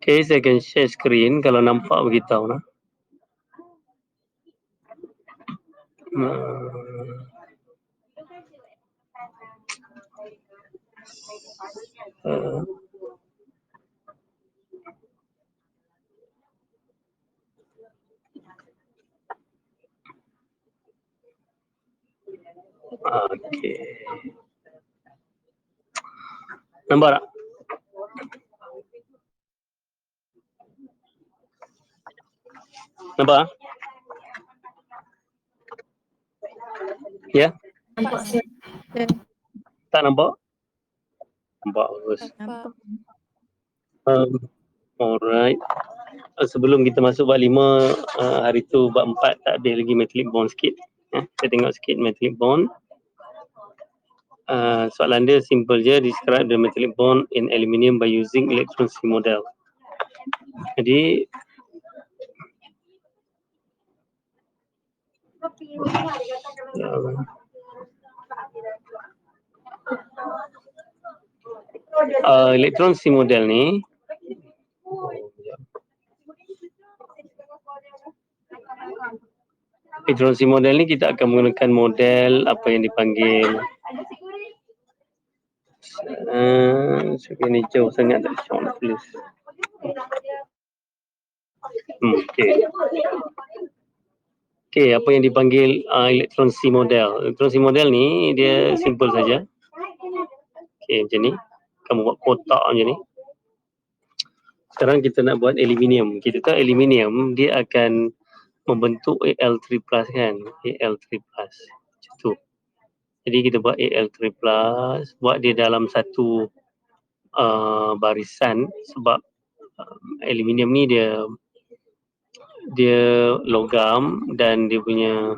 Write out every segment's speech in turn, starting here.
Okay, saya akan share screen kalau nampak beritahu lah. Okay. Nampak tak? Nampak? Ya? Nampak sih. Tak nampak? Nampak bagus. Nampak. Alright. Sebelum kita masuk bab 5, hari tu bab 4 tak habis lagi metallic bond sikit. Saya tengok sikit metallic bond. Soalan dia simple je, describe the metallic bond in aluminium by using electron C model. Jadi electron C model ni electron C model ni kita akan menggunakan model apa yang dipanggil ni jauh sangat tak syok nak tulis. Okay, apa yang dipanggil electron C model. Electron C model ni dia simple saja. Okay, macam ni. Kamu buat kotak macam ni. Sekarang kita nak buat aluminium. Kita tahu aluminium dia akan membentuk Al3+ kan. Al3+. Macam tu. Jadi kita buat Al3+, buat dia dalam satu barisan sebab aluminium ni dia logam dan dia punya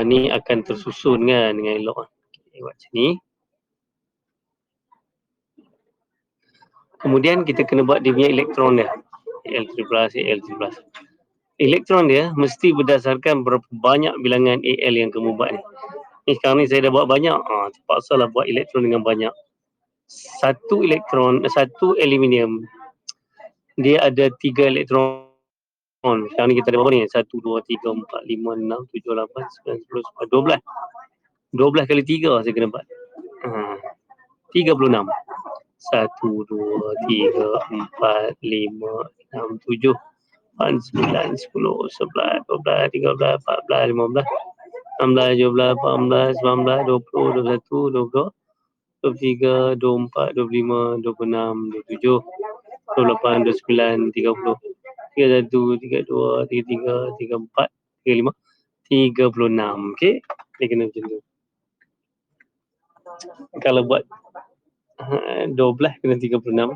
ni akan tersusun kan dengan elok. Okay, buat macam ni. Kemudian kita kena buat dia punya elektron dia. Al3+, Al3+. Elektron dia mesti berdasarkan berapa banyak bilangan Al yang kamu buat ni. Ni sekarang ni saya dah buat banyak. Terpaksa lah buat elektron dengan banyak. Satu elektron, satu aluminium dia ada 3 elektron. Sekarang ni kita ada berapa ni? 1, 2, 3, 4, 5, 6, 7, 8, 9, 10, 12. 12 kali 3 saya kena buat. 36. 1, 2, 3, 4, 5, 6, 7, 8, 9, 10, 11, 12, 13, 14, 15, 16, 17, 18, 19, 20, 21, 22, 23, 24, 25, 26, 27, 28, 29, 30, 31, 32, 33, 34, 35, 36. Okey, dia kena macam tu. Kalau buat 12 kena 36.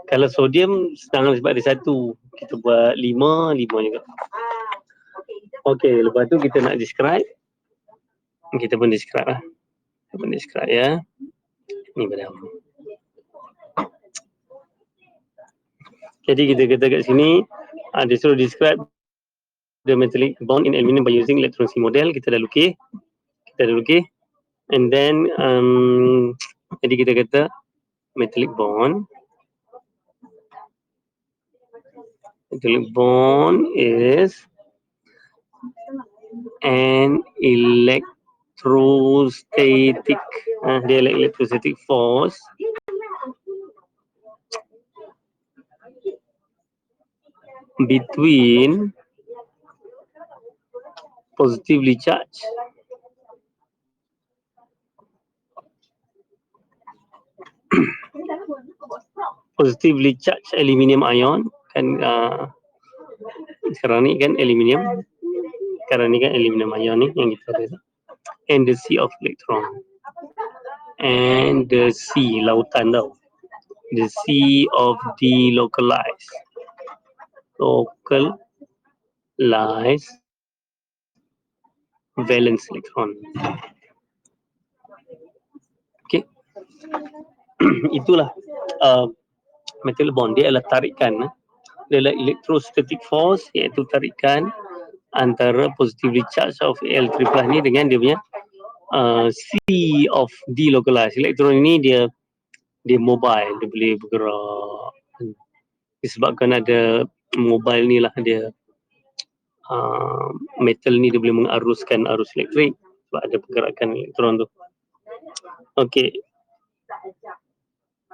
Kalau sodium senang sebab ada satu. Kita buat 5 juga. Okey, lepas tu kita nak describe. Kita pun describe lah. Kita pun describe ya. Ni padam. Jadi kita kata kat sini dia suruh describe the metallic bond in aluminium by using electron C model. Kita dah lukis. And then jadi kita kata metallic bond is an electrostatic electrostatic force between positively charged aluminium ion kan sekarang ni kan aluminium ion ni yang kita ada and the sea of electron and the sea lautan tau, the sea of delocalized valence electron. Okay. Itulah metallic bond. Dia adalah tarikan. Dia adalah electrostatic force, iaitu tarikan antara positively charged of Al3+ ni dengan dia punya sea of delocalized. Elektron ini dia mobile, dia boleh bergerak. disebabkan ada mobile ni lah dia metal ni dia boleh mengaruskan arus elektrik sebab ada pergerakan elektron tu. Okey.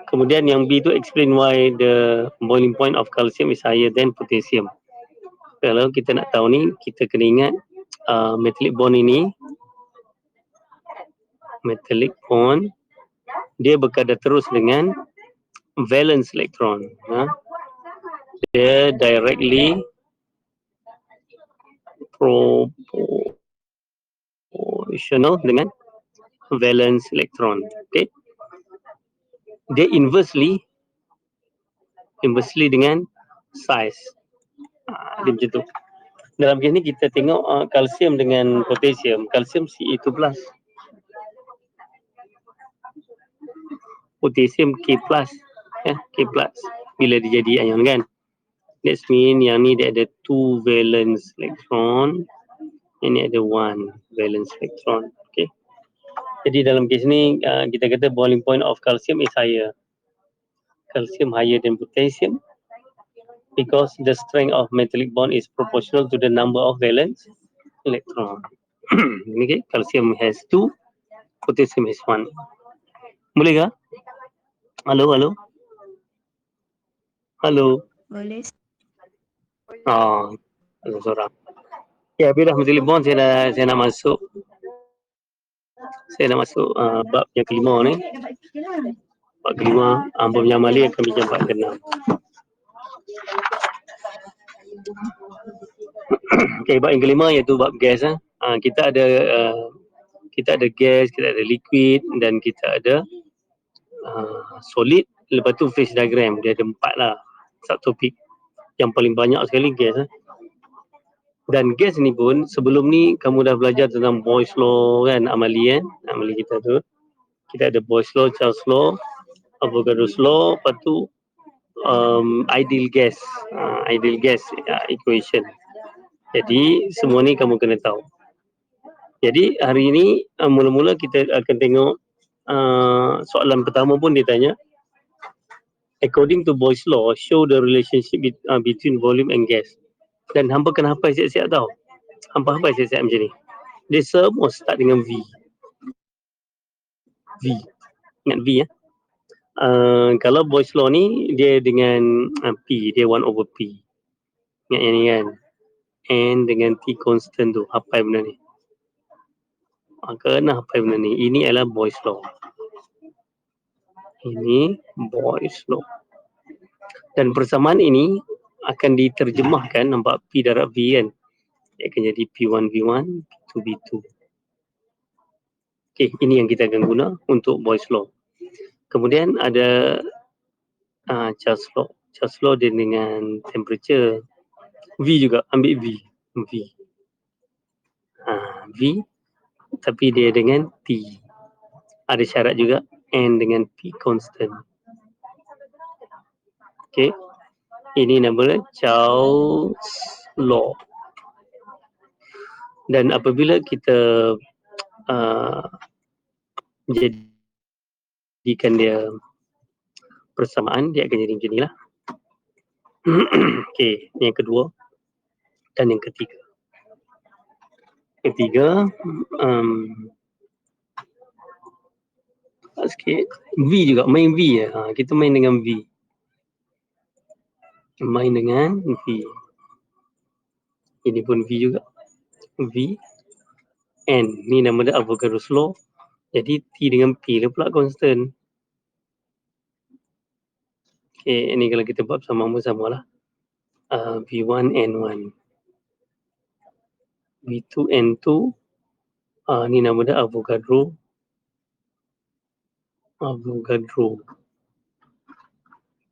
Kemudian yang B tu explain why the boiling point of calcium is higher than potassium. Kalau kita nak tahu ni, kita kena ingat metallic bond ini, metallic bond, dia berkadar terus dengan valence electron. Dia directly proportional dengan valence electron. Okay. Dia inversely dengan size. Dia macam tu. Dalam kes ni kita tengok kalsium dengan potasium. Kalsium Ce2+. Potasium K+. K+. Bila dia jadi ion kan. That mean yang ni dia ada 2 valence electron. Ini ada 1 valence electron. Okay. Jadi dalam kes ni kita kata boiling point of calcium is higher. Calcium higher than potassium because the strength of metallic bond is proportional to the number of valence electron. Okay, calcium has 2, potassium has 1. Boleh ke? Halo, halo. Halo. Boleh. Ada seorang. Ya, bila metallic bond saya nak masuk. Saya nak masuk bab yang kelima ni. Bab kelima, Ambon Mali akan bincang bab ke-6. Okay, bab yang kelima iaitu bab gas. Kita ada gas, kita ada liquid dan kita ada solid. Lepas tu phase diagram, dia ada 4 lah subtopik. Yang paling banyak sekali gas. Dan gas ni pun sebelum ni kamu dah belajar tentang Boyle's law kan, Amali kita tu. Kita ada Boyle's law, Charles law, Avogadro's law, lepas tu ideal gas equation. Jadi semua ni kamu kena tahu. Jadi hari ini mula-mula kita akan tengok soalan pertama pun dia tanya, according to Boyle's law, show the relationship between volume and gas. Dan hampa kena hafal siap-siap tau. Hampa hafal siap-siap macam ni. Dia semua start dengan V. Ingat V ya. Kalau Boyle's law ni dia dengan P, dia 1/P. Ingat yang ni kan. N dengan T constant tu, hafal benda ni. Kena hafal benda ni. Ini adalah Boyle's law. Ini Boyle's law. Dan persamaan ini akan diterjemahkan, nampak P darab V kan. Dia akan jadi P1V1, P2V2. Okay, ini yang kita akan guna untuk Boyle's law. Kemudian ada Charles law. Charles law dia dengan temperature. V juga, ambil V. V, tapi dia dengan T. Ada syarat juga, N dengan P constant. Okay. Ini namanya Charles law. Dan apabila kita jadikan dia persamaan, dia akan jadi macam ni lah. Okay, yang kedua dan yang ketiga. Sikit V juga, main V ya. Kita main dengan V. Ini pun V juga. V N, ni nama dia Avogadro's law. Jadi T dengan P dia pula constant. Okay, ini kalau kita buat sama lah. V1 N1, V2 N2. Ni nama dia Avogadro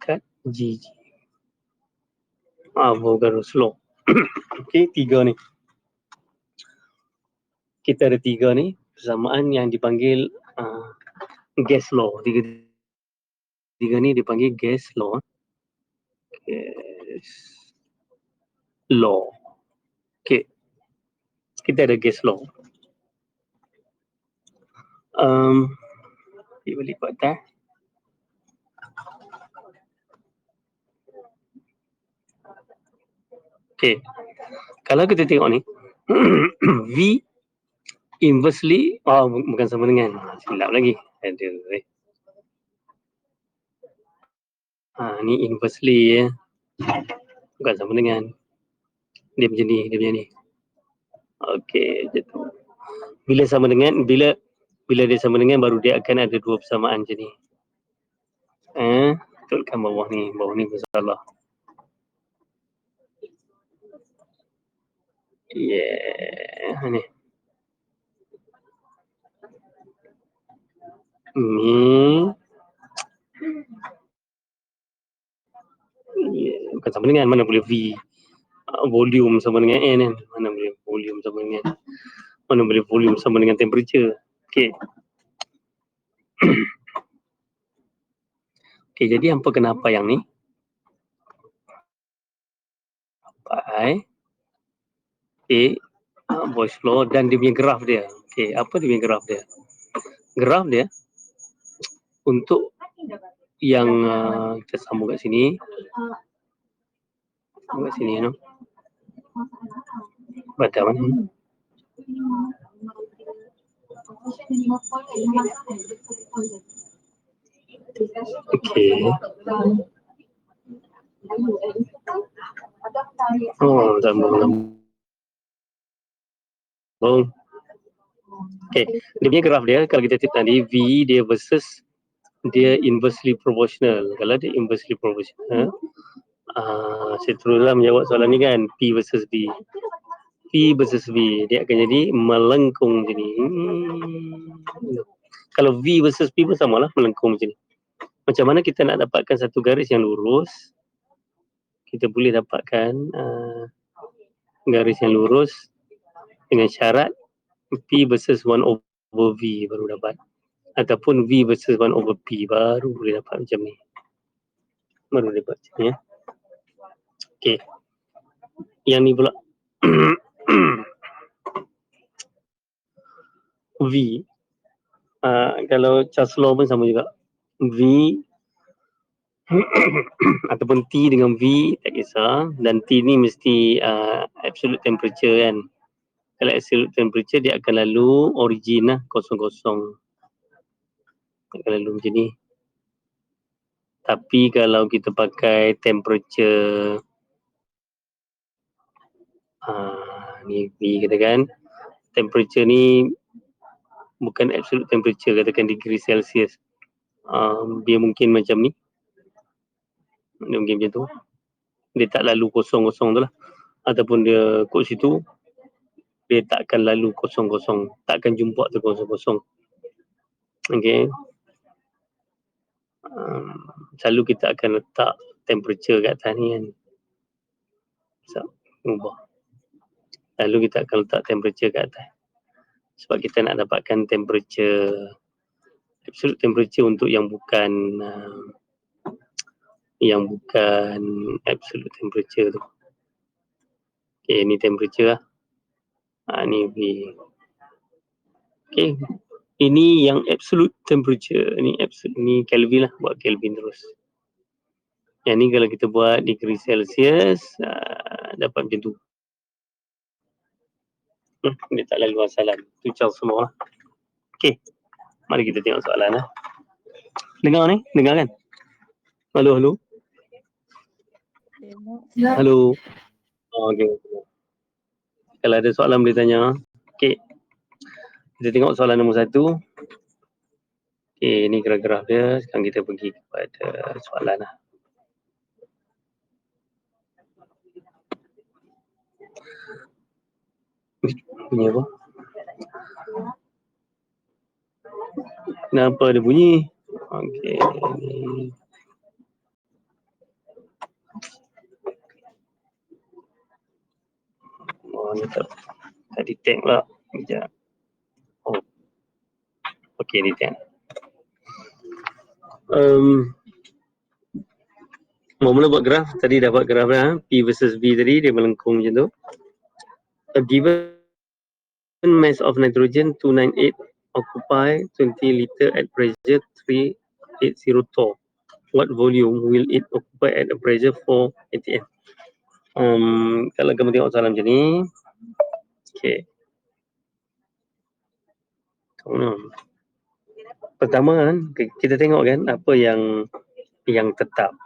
kat GG. Avogadro's law. Okay, 3 ni. Kita ada 3 ni, persamaan yang dipanggil gas law. Tiga ni dipanggil gas law. Okay. Kita ada gas law. Boleh lipat dah. Okey. Kalau kita tengok ni, V inversely, bukan sama dengan. Silap lagi. Aduh. Ni inversely ya. Bukan sama dengan. Dia macam ni. Okey, macam tu. Bila dia sama dengan baru dia akan ada dua persamaan macam ni. Betulkan bawah ni masalah. Ni. Bukan sama dengan, mana boleh V volume sama dengan N kan. Mana boleh volume sama dengan temperature. Okey. Okey, jadi hampa kena apa yang ni? Pi A voice flow dan dia punya graf dia. Okey, apa dia punya graf dia? Graf dia untuk yang kita sambung kat sini. Kat sini no. Baca mana? Okey. Sambung. Okey, dia punya graf dia kalau kita tengok tadi V dia versus dia inversely proportional. Kalau dia inversely proportional, saya teruslah menjawab soalan ni kan, P versus V. P versus V, dia akan jadi melengkung macam ni. Kalau V versus P pun samalah, melengkung macam ni. Macam mana kita nak dapatkan satu garis yang lurus? Kita boleh dapatkan garis yang lurus dengan syarat P versus 1 over V baru dapat. Ataupun V versus 1 over P baru boleh dapat macam ni. Baru dapat macam ni ya. Okey. Yang ni pula. V. Kalau Charles Law pun sama juga. V ataupun T dengan V tak kisah. Dan T ni mesti absolute temperature kan. Kalau absolute temperature dia akan lalu origin lah, kosong-kosong. Akan lalu macam ni. Tapi kalau kita pakai temperature ni V katakan, temperature ni bukan absolute temperature, katakan degree Celsius. Dia mungkin macam ni. Dia mungkin macam tu. Dia tak lalu kosong-kosong tu lah. Ataupun dia kat situ, dia takkan lalu kosong-kosong. Takkan jumpa tu kosong-kosong. Okay. Selalu kita akan letak temperature kat atas ni kan. Ubah. Lalu kita akan letak temperature kat atas. Sebab kita nak dapatkan temperature, absolute temperature untuk yang bukan absolute temperature tu. Okay, ni temperature lah. Ni V. Okay. Ini yang absolute temperature. Ni Kelvin lah. Buat Kelvin terus. Yang ni kalau kita buat degree Celsius, dapat macam tu. Dia tak lalu asalan. Tu Charles semua lah. Okay. Mari kita tengok soalan lah. Dengar ni? Dengar kan? Halo. Halo. Okay. Kalau ada soalan boleh tanya. Okay. Kita tengok soalan nombor 1. Okay, ni graf-graf dia. Sekarang kita pergi kepada soalan lah. Bunyi apa? Kenapa ada bunyi? Okay. Ni tak detect lah. Sekejap. Okay, detect. Mula buat graf. Tadi dapat graf dah. P versus V tadi. Dia melengkung macam tu. A given mass of nitrogen 298 occupy 20 liter at pressure 380 torr. What volume will it occupy at a pressure 4 atm? Kalau kamu tengok soalan macam ni, okey. Pertama kan, kita tengok kan apa yang tetap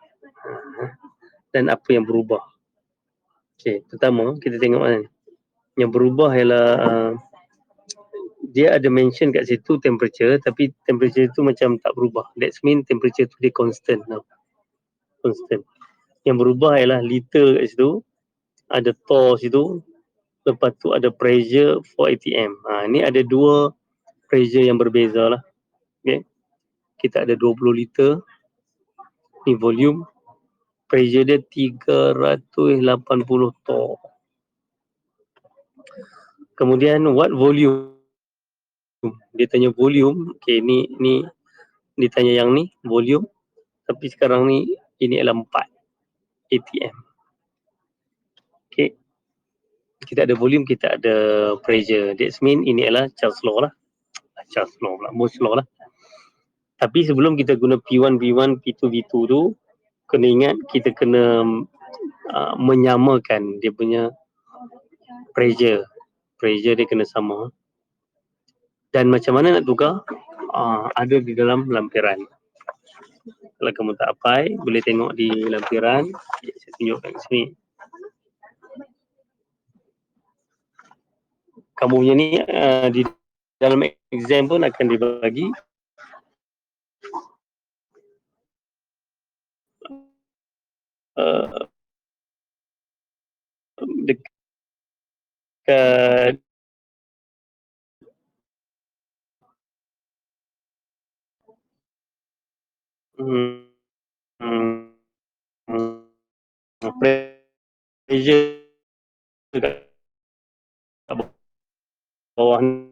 dan apa yang berubah. Okey, pertama kita tengok kan, yang berubah ialah dia ada mention kat situ temperature, tapi temperature tu macam tak berubah. That's mean temperature tu dia constant. Constant. Yang berubah ialah liter kat situ, ada torr situ, lepas tu ada pressure for ATM. Ni ada dua pressure yang berbeza lah. Okay. Kita ada 20 liter, ni volume, pressure dia 380 torr. Kemudian what volume? Dia tanya volume. Okay, ni dia tanya yang ni volume, tapi sekarang ni ini adalah 4 ATM. Okay, kita ada volume, kita ada pressure. That's mean ini adalah Charles law lah. Charles law lah, Moore's law lah. Tapi sebelum kita guna P1, V1, P2, V2 tu, kena ingat kita kena menyamakan dia punya pressure. Pressure dia kena sama. Dan macam mana nak tukar? Ada di dalam lampiran. Kalau kamu tak hafal, boleh tengok di lampiran. Saya tunjukkan kat sini. Kamu punya ni di dalam exam pun akan dibagi dekat pressure dekat bawah ni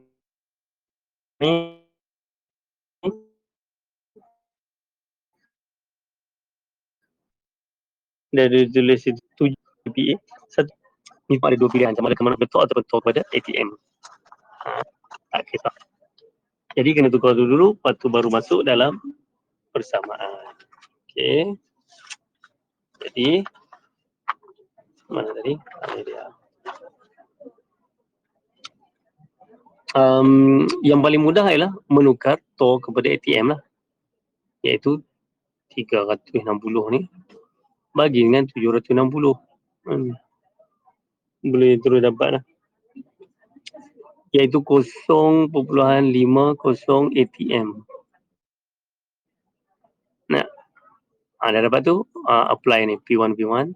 dia ada tulis 7 PA. Satu ni ada dua pilihan, sama ada kamu nak betul atau betul pada ATM. Tak kisah. Jadi kena tukar dulu, lepas tu baru masuk dalam persamaan. Okey. Jadi mana tadi? Ini dia. Yang paling mudah ialah menukar torr kepada ATM lah, iaitu 360 ni bagi dengan 760. Boleh terus dapat lah, iaitu 0.50 ATM. Nah, dah dapat tu, apply ni P1 V1,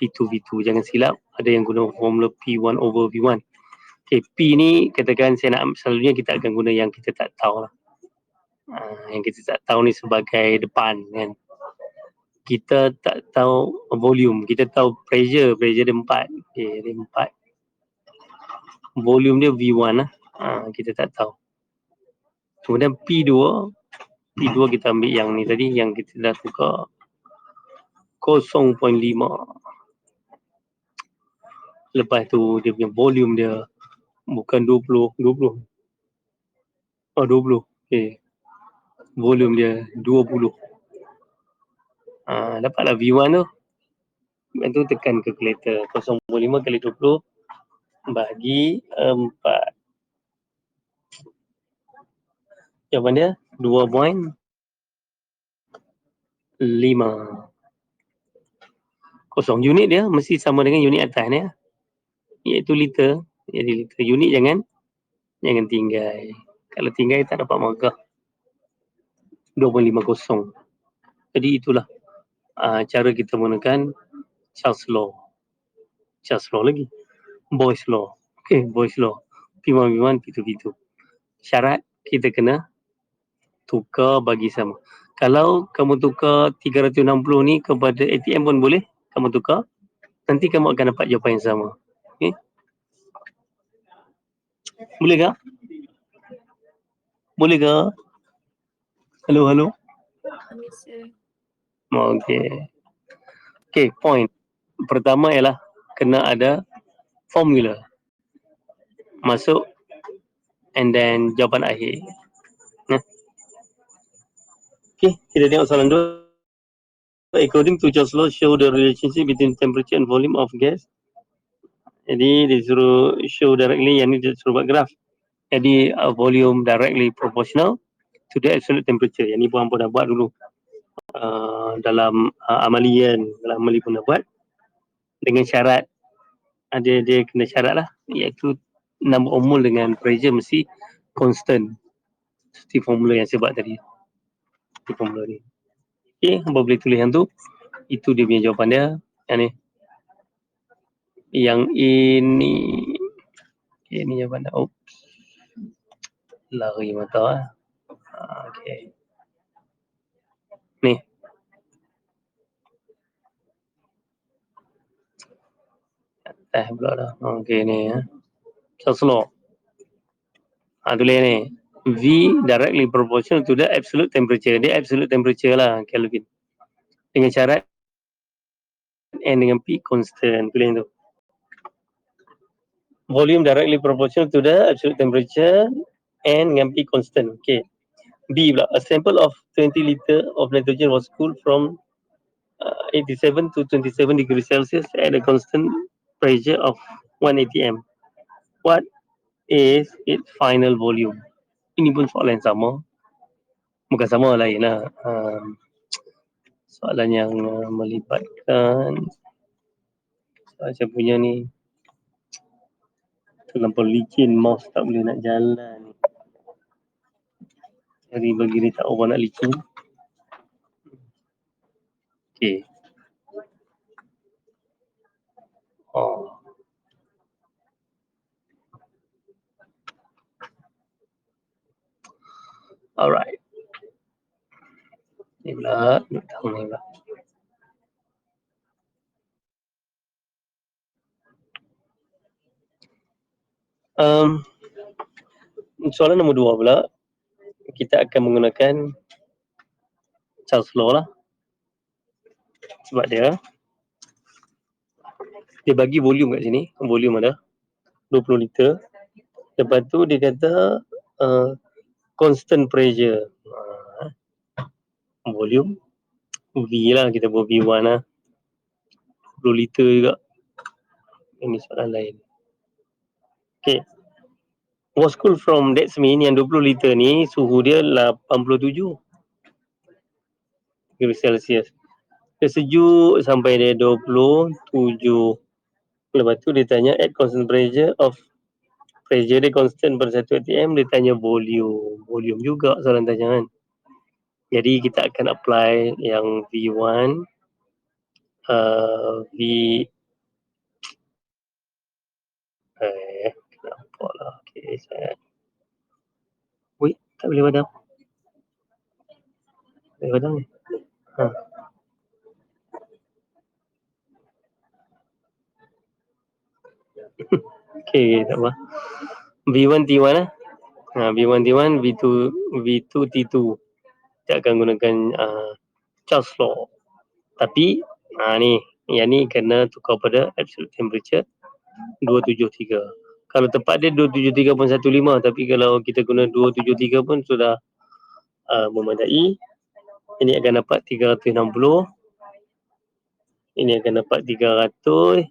P2 V2. Jangan silap, ada yang guna formula P1 over V1. Okay, P ni katakan saya nak, selalunya kita akan guna yang kita tak tahu lah. Yang kita tak tahu ni sebagai depan kan. Kita tak tahu volume, kita tahu pressure dia 4. Okay, dia 4. Volume dia V1 lah. Kita tak tahu. Kemudian P2 kita ambil yang ni tadi, yang kita dah tukar 0.5. Lepas tu dia punya volume dia bukan 20. 20. Okay. Volume dia 20. Dapatlah V1 tu. Lepas tu tekan calculator. 0.5 kali 20 bagi 4. Jawapan dia 2.5. 0 unit dia mesti sama dengan unit atas ni, iaitu liter. Jadi liter. Unit jangan tinggal. Kalau tinggal tak dapat markah. 2.50. Jadi itulah cara kita menggunakan Charles law. Charles law lagi. Boyle's law. Okay, Boyle's law. P1 V1, P2 V2. Syarat kita kena tukar bagi sama. Kalau kamu tukar 360 ni kepada ATM pun boleh kamu tukar. Nanti kamu akan dapat jawapan yang sama. Okay. Boleh ke? Boleh ke? Hello. Okay, point. Pertama ialah kena ada formula. Masuk and then jawapan akhir. Okay, kita tengok soalan 2. according to Charles law, show the relationship between temperature and volume of gas. Jadi dia suruh show directly, yang ni dia suruh buat graph. Jadi volume directly proportional to the absolute temperature. Yang ni pun dah buat dulu dalam amali kan. Dalam amali pun dah buat dengan syarat, dia kena syarat lah, iaitu number of mole dengan pressure mesti constant. Seperti formula yang saya buat tadi. Seperti formula ni. Okay, hampa boleh tulis yang tu. Itu dia punya jawapan dia. Yang ni. Yang ini. Okay, ni jawapan dia. Oops. Lari mata lah. Okay. Ni. Pula dah. Okay ni ya. Charles law. Tulis ni. V directly proportional to the absolute temperature. Dia absolute temperature lah, Kelvin. Dengan syarat N dengan P constant. Tulis tu. Volume directly proportional to the absolute temperature N dengan P constant. Okay. B pula. A sample of 20 liter of nitrogen was cooled from 87 to 27 degrees Celsius at a constant pressure of 1 atm. What is its final volume? Ini pun soalan yang sama. Bukan sama, lain lah. Soalan yang melibatkan saya punya ni terlampau licin, mouse tak boleh nak jalan. Jadi bagi dia tak orang nak licin. Okay. Oh. Alright. Ni pula, tahun ni pula. Soalan nombor 2 pula. Kita akan menggunakan Charles law lah. Sebab dia bagi volume kat sini. Volume ada 20 liter. Lepas tu dia kata constant pressure. Volume V lah, kita buat V1 lah. 20 liter juga. Ini soalan lain. Okay. Was cool from, that's mean yang 20 liter ni suhu dia 87 degree Celsius. Dia sejuk sampai dia 27. Lepas tu dia tanya at constant pressure of pressure dia constant per 1 atm, dia tanya volume. Volume juga soalan tanya kan. Jadi kita akan apply yang V1 V kenapa lah. Okay, saya tak boleh padam. Boleh padam ni. Okay, tak apa. V1 T1 lah. V1 T1, V2 T2. Kita akan gunakan Charles law. Tapi ni, yang ni kena tukar pada absolute temperature 273. Kalau tepat dia 273.15, tapi kalau kita guna 273 pun sudah memadai. Ini akan dapat 360. Ini akan dapat 300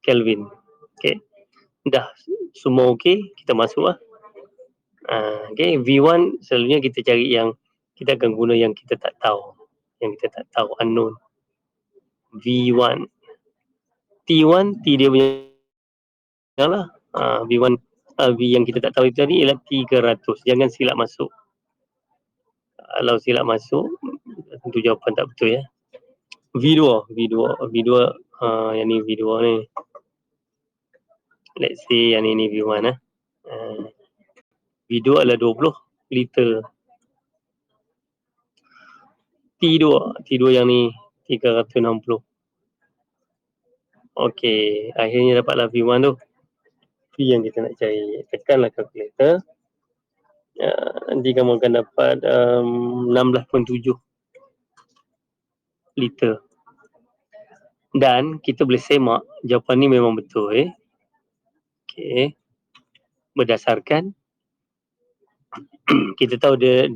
Kelvin. Okay. Dah semua okey, kita masuk lah. Okay, V1 selalunya kita cari yang kita akan guna yang kita tak tahu. Yang kita tak tahu, unknown. V1. T1, T dia punya lah. V1, V yang kita tak tahu itu tadi ialah 300. Jangan silap masuk. Kalau silap masuk, tentu jawapan tak betul ya. V2, yang ni V2 ni. Let's say yang ni V1 lah. V2 adalah 20 liter. T2 yang ni 360. Okey, akhirnya dapatlah V1 tu. V yang kita nak cari. Tekanlah kalkulator. Nanti kamu akan dapat 16.7 liter. Dan kita boleh semak jawapan ni memang betul. Okey. Berdasarkan kita tahu dia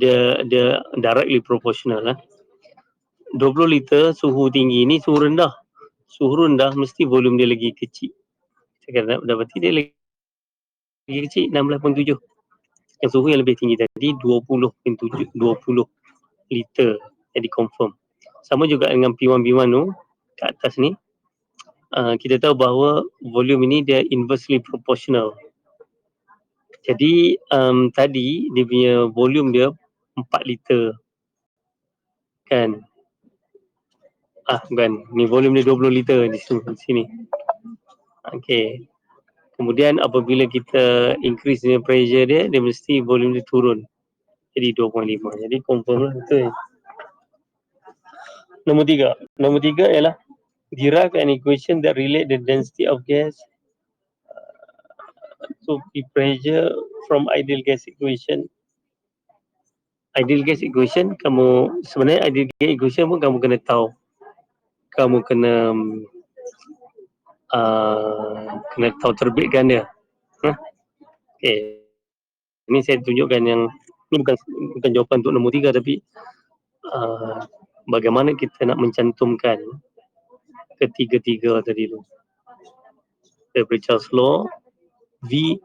directly proportional lah. 20 liter suhu tinggi ni suhu rendah. Suhu rendah mesti volume dia lagi kecil. Saya kata dapati dia lagi kecil 16.7. Yang suhu yang lebih tinggi tadi 20.7 20 liter. Jadi confirm. Sama juga dengan P1 B1 tu kat atas ni. Kita tahu bahawa volume ini dia inversely proportional. Jadi tadi dia punya volume dia 4 liter. Kan? Bukan. Ni volume dia 20 liter di sini. Okey. Kemudian apabila kita increase the pressure dia mesti volume dia turun. Jadi 2.5. Jadi confirm lah betul. Nombor 3. Nombor 3 ialah derive an equation that relate the density of gas to the pressure from ideal gas equation. Ideal gas equation sebenarnya ideal gas equation pun kamu kena tahu. Kamu kena tahu terbitkan dia. Okay. Ini saya tunjukkan yang ini bukan jawapan untuk nombor 3 tapi bagaimana kita nak mencantumkan ketiga-tiga tadi tu. Daripada Charles Law, V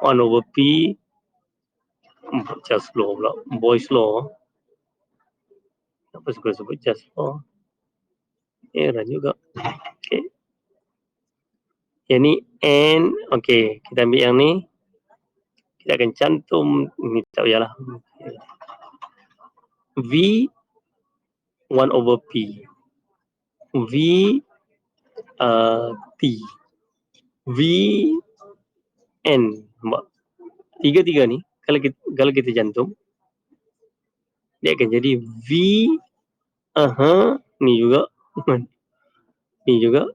1 over P, Charles Law pula, Boyle's Law. Apa suka sebut Charles Law? Heran juga. Okay. Yang ni N, okay, kita ambil yang ni. Kita akan cantum, ni tak payahlah. V 1 over P. V T. V N. Nampak? Tiga-tiga ni, kalau kita cantum, dia akan jadi V, ni juga, ni juga,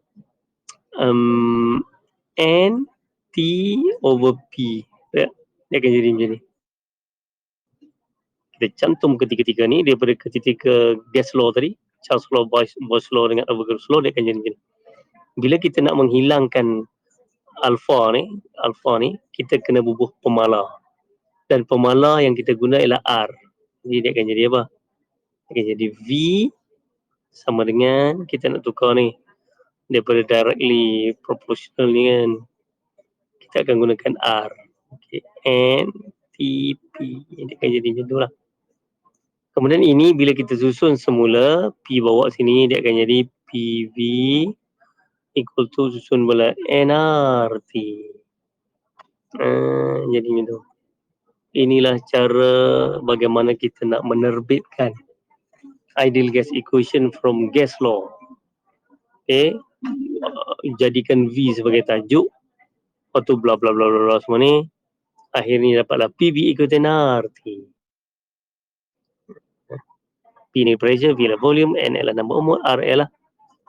N, T over P. Dia akan jadi macam ni. Kita cantum ketiga-tiga ni daripada ketiga gas law tadi, Charles Law, Boyle's Law dengan Avogadro's Law, dia akan jadi macam ni. Bila kita nak menghilangkan alpha ni, kita kena bubuh pemala. Dan pemala yang kita guna ialah R. Jadi dia akan jadi apa? Dia akan jadi V sama dengan, kita nak tukar ni, daripada directly proportional ni kan, kita akan gunakan R. Okay. N, T, P. Dia akan jadi macam tu lah. Kemudian ini bila kita susun semula, P bawa sini, dia akan jadi PV equal to susun bola nRT. Jadi macam tu. Inilah cara bagaimana kita nak menerbitkan ideal gas equation from gas law. Okay. Jadikan V sebagai tajuk. Lepas tu bla bla bla bla semua ni. Akhirnya dapatlah PV equal to nRT. P ni pressure, V lah volume, N ialah number of mole, R ialah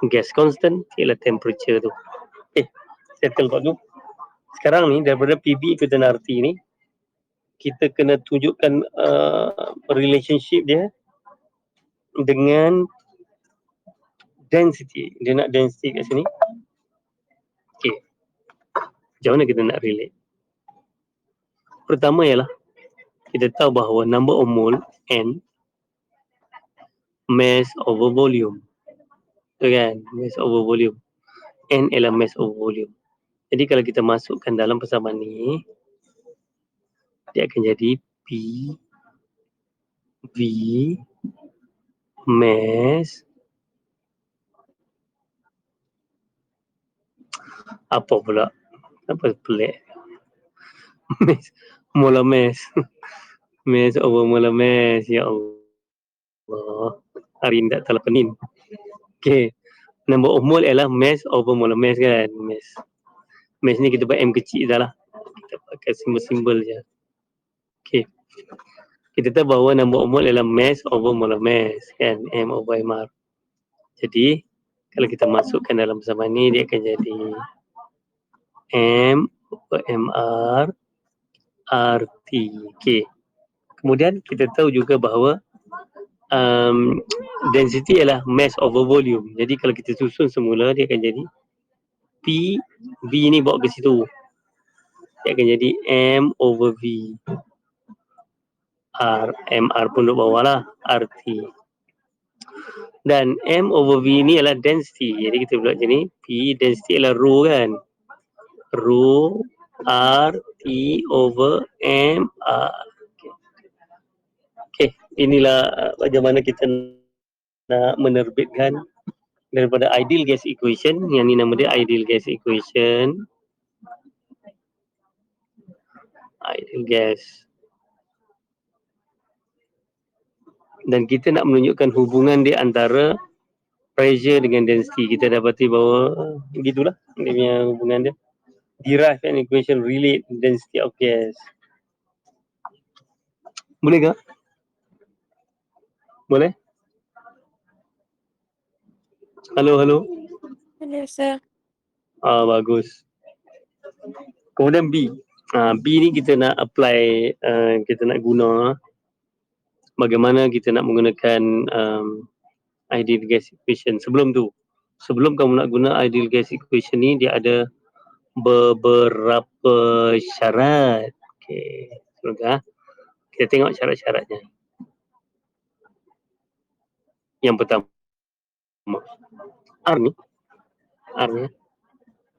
gas constant, T ialah temperature tu. Okay. Settle kat tu. Sekarang ni daripada PV equal to nRT ni, kita kena tunjukkan relationship dia dengan density. Dia nak density kat sini. Okay. Macam mana kita nak relate? Pertama ialah kita tahu bahawa number of mole N mass over volume. Betul kan? Mass over volume. N ialah mass over volume. Jadi kalau kita masukkan dalam persamaan ni, dia akan jadi P V mass apa pula? Apa pelik? Mass, molar mass. Mass over molar mass. Ya Allah. Hari ni tak salah penin. Okay. Number of mole ialah mass over molar mass kan? Mass. Mass ni kita buat M kecil dah lah. Kita pakai simbol-simbol je. Okay. Kita tahu bahawa number of mole ialah mass over molar mass kan? M over MR. Jadi, kalau kita masukkan dalam persamaan ni, dia akan jadi M over MR RT. Okay. Kemudian kita tahu juga bahawa density ialah mass over volume. Jadi kalau kita susun semula, dia akan jadi P, V ni bawa ke situ. Dia akan jadi M over V. R, MR pun duduk bawah lah, RT. Dan M over V ni adalah density. Jadi kita buat macam ni. P density adalah rho kan. Rho R T over M R. Okay. Inilah bagaimana kita nak menerbitkan daripada ideal gas equation. Yang ni nama dia ideal gas equation. Ideal gas. Dan kita nak menunjukkan hubungan dia antara pressure dengan density. Kita dapati bahawa begitulah dia punya hubungan dia. Derive an equation relate density of gas. Boleh ke? Boleh? Halo, halo. Boleh, sir. Bagus. Kemudian B. B ni kita nak apply, kita nak guna bagaimana kita nak menggunakan ideal gas equation. Sebelum kamu nak guna ideal gas equation ni, dia ada beberapa syarat. Okey, semoga kita tengok syarat-syaratnya. Yang pertama, R ni.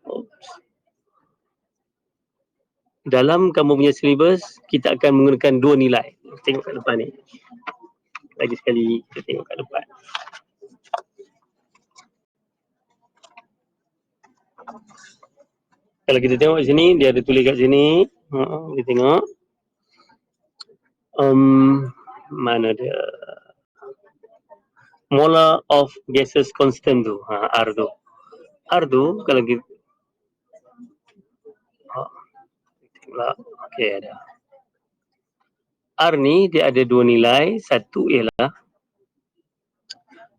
Oops. Dalam kamu punya syllabus, kita akan menggunakan dua nilai. Tengok kat depan ni. Lagi sekali, kita tengok kat depan. Kalau kita tengok di sini, dia ada tulis kat sini. Kita tengok. Mana dia? Molar of gases constant tu. R tu. R tu, kalau kita... Okey, ada. R ni, dia ada dua nilai. Satu ialah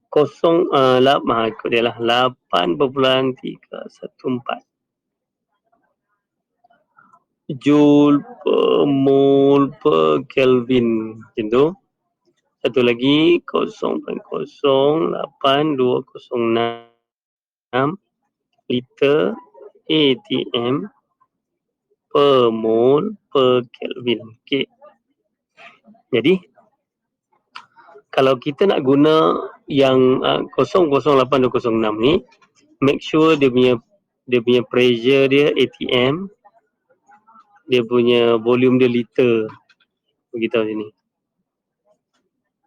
8.314 Joule per mole per Kelvin. Macam tu. Satu lagi 0.08206 liter ATM per mole per Kelvin. Okey. Jadi kalau kita nak guna yang 008206 ni, make sure dia punya pressure dia ATM, dia punya volume dia liter. Beritahu sini.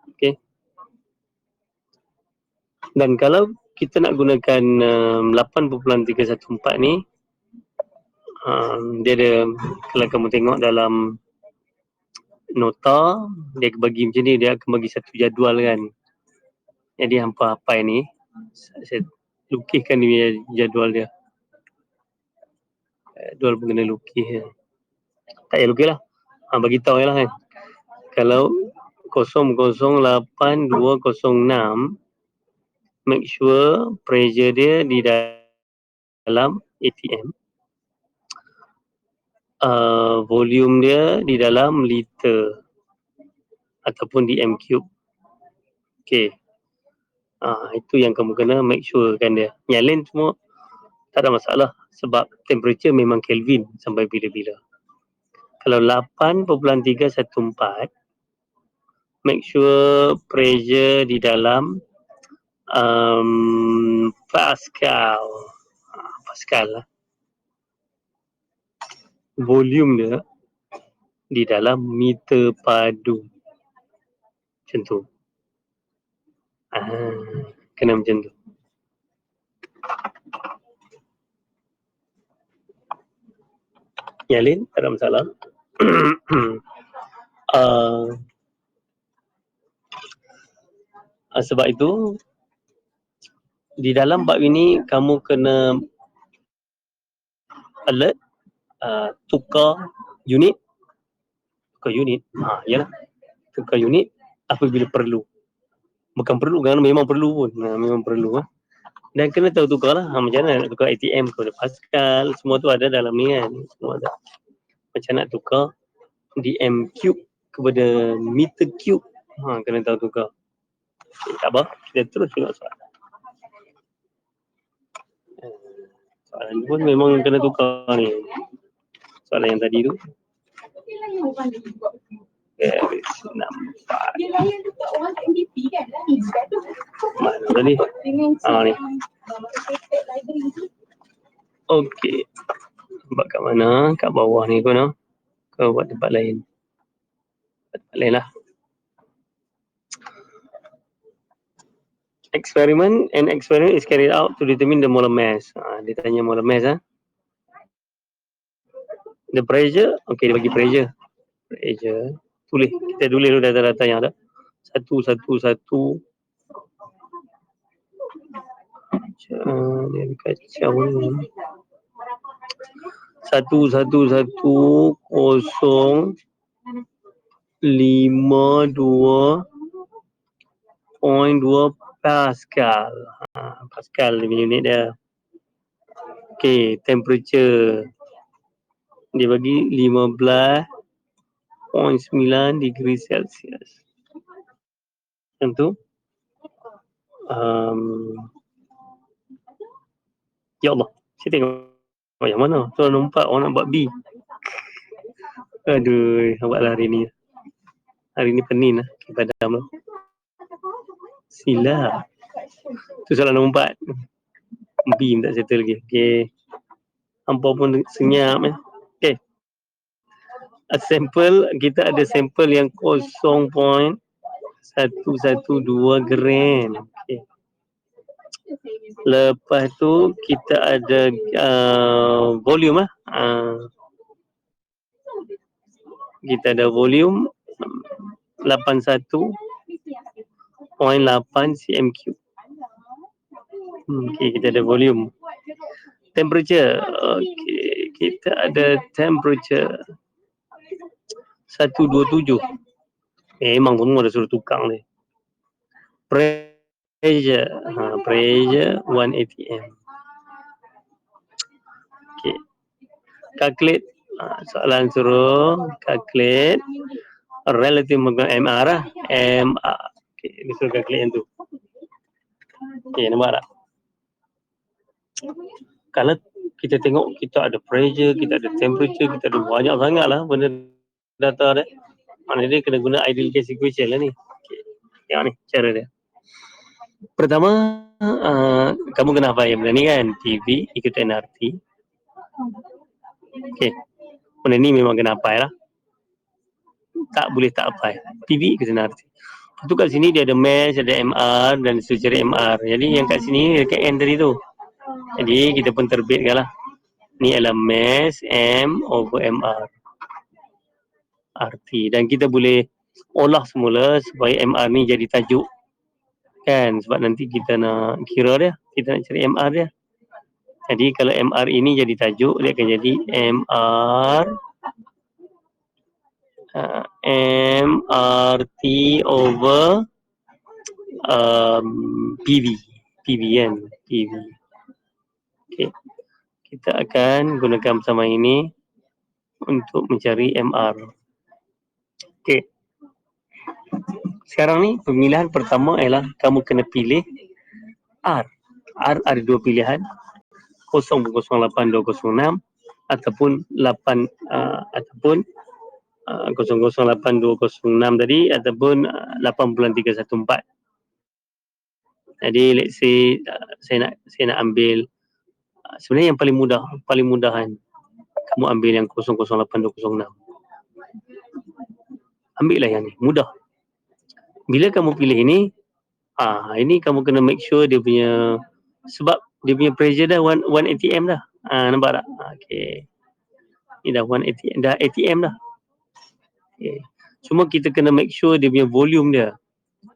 Okey. Dan kalau kita nak gunakan 8.314 ni, dia ada, kalau kamu tengok dalam nota, dia bagi macam ni, dia akan bagi satu jadual kan. Jadi hampa-hampa ni, saya lukiskan dia jadual dia. Jadual pun kena lukis. Tak payah lukis lah. Bagi tahu je lah kan. Kalau 0.08206, make sure pressure dia di dalam ATM. Volume dia di dalam liter ataupun di M cube. Okey. Itu yang kamu kena make sure kan dia. Yang lain semua tak ada masalah sebab temperature memang Kelvin sampai bila-bila. Kalau 8.314, make sure pressure di dalam Pascal. Pascal lah. Volume dia di dalam meter padu. Macam tu. Kena macam tu. Yang lain tak ada masalah. Sebab itu di dalam bab ini kamu kena alert, tukar unit. Yalah. Tukar unit apabila perlu. Bukan perlu kan, memang perlu pun. Memang perlu. Dan kena tahu tukar lah. Macam mana nak tukar ATM kepada Pascal. Semua tu ada dalam ni kan. Semua ada. Macam nak tukar DM cube kepada meter cube. Kena tahu tukar. Tak apa. Kita terus tengok soalan. Soalan pun memang kena tukar ni. Soalan yang tadi tu. Garis 64. Mana tadi? Ni. Okey. Nampak kat mana? Kat bawah ni pun. Kau buat tempat lain. Tempat lain lah. An experiment is carried out to determine the molar mass. Dia tanya molar mass. The pressure, okay, dia bagi pressure. Tulis, kita tulis dulu data-data yang ada. 111. Dia kacau ni. 111,052.2 Pascal. Pascal ni unit dia. Okay, temperature dia bagi 15.9 degree Celsius. Yang tu ya Allah, saya tengok yang mana? Soalan nombor 4 orang nak buat B. Aduh, buatlah hari ni. Hari ni pening lah padam tu. Sila. Tu soalan nombor 4. B tak settle lagi. Okey. Hampa pun senyap Okey. A sample, kita ada sampel yang 0.112 gram. Okey. Lepas tu kita ada volume kita ada volume 81.8 cm3. Okey, kita ada volume. Temperature. Okey, kita ada temperature 127. Memang semua ada suruh tukang ni. Pressure. Pressure 1 atm. Okey. Calculate. Soalan suruh calculate relative MR lah. MR. Okey, ni suruh calculate yang tu. Okey, nampak tak? Kalau kita tengok kita ada pressure, kita ada temperature, kita ada banyak sangat lah benda data dia. Maknanya dia kena guna ideal gas equation lah ni. Okay. Tengok ni cara dia. Pertama, kamu kena hafal yang benda ni kan. PV ikut nRT. Okay. Benda ni memang kena hafal lah. Tak boleh tak hafal. PV ikut nRT. Lepas tu kat sini dia ada mass, ada MR dan secara MR. Jadi yang kat sini dekat N tadi tu. Jadi kita pun terbitkan lah. Ni adalah mass M over MR. RT. Dan kita boleh olah semula supaya MR ni jadi tajuk. Kan? Sebab nanti kita nak kira dia. Kita nak cari MR dia. Jadi kalau MR ini jadi tajuk, dia akan jadi MR MRT over PV. PV kan? PV. Okay. Kita akan gunakan bersama ini untuk mencari MR. Okay. Sekarang ni pemilihan pertama ialah kamu kena pilih R. R ada dua pilihan. 0.08206 ataupun 8 ataupun 0.08206 tadi ataupun 8.314. Jadi let's say saya nak ambil sebenarnya yang paling mudah kan. Kamu ambil yang 0.08206. Ambillah yang ni, mudah. Bila kamu pilih ini kamu kena make sure dia punya, sebab dia punya pressure dah 1 atm dah. Nampak tak? Okey. Ni dah 1 atm, dah atm dah. Okay. Cuma kita kena make sure dia punya volume dia.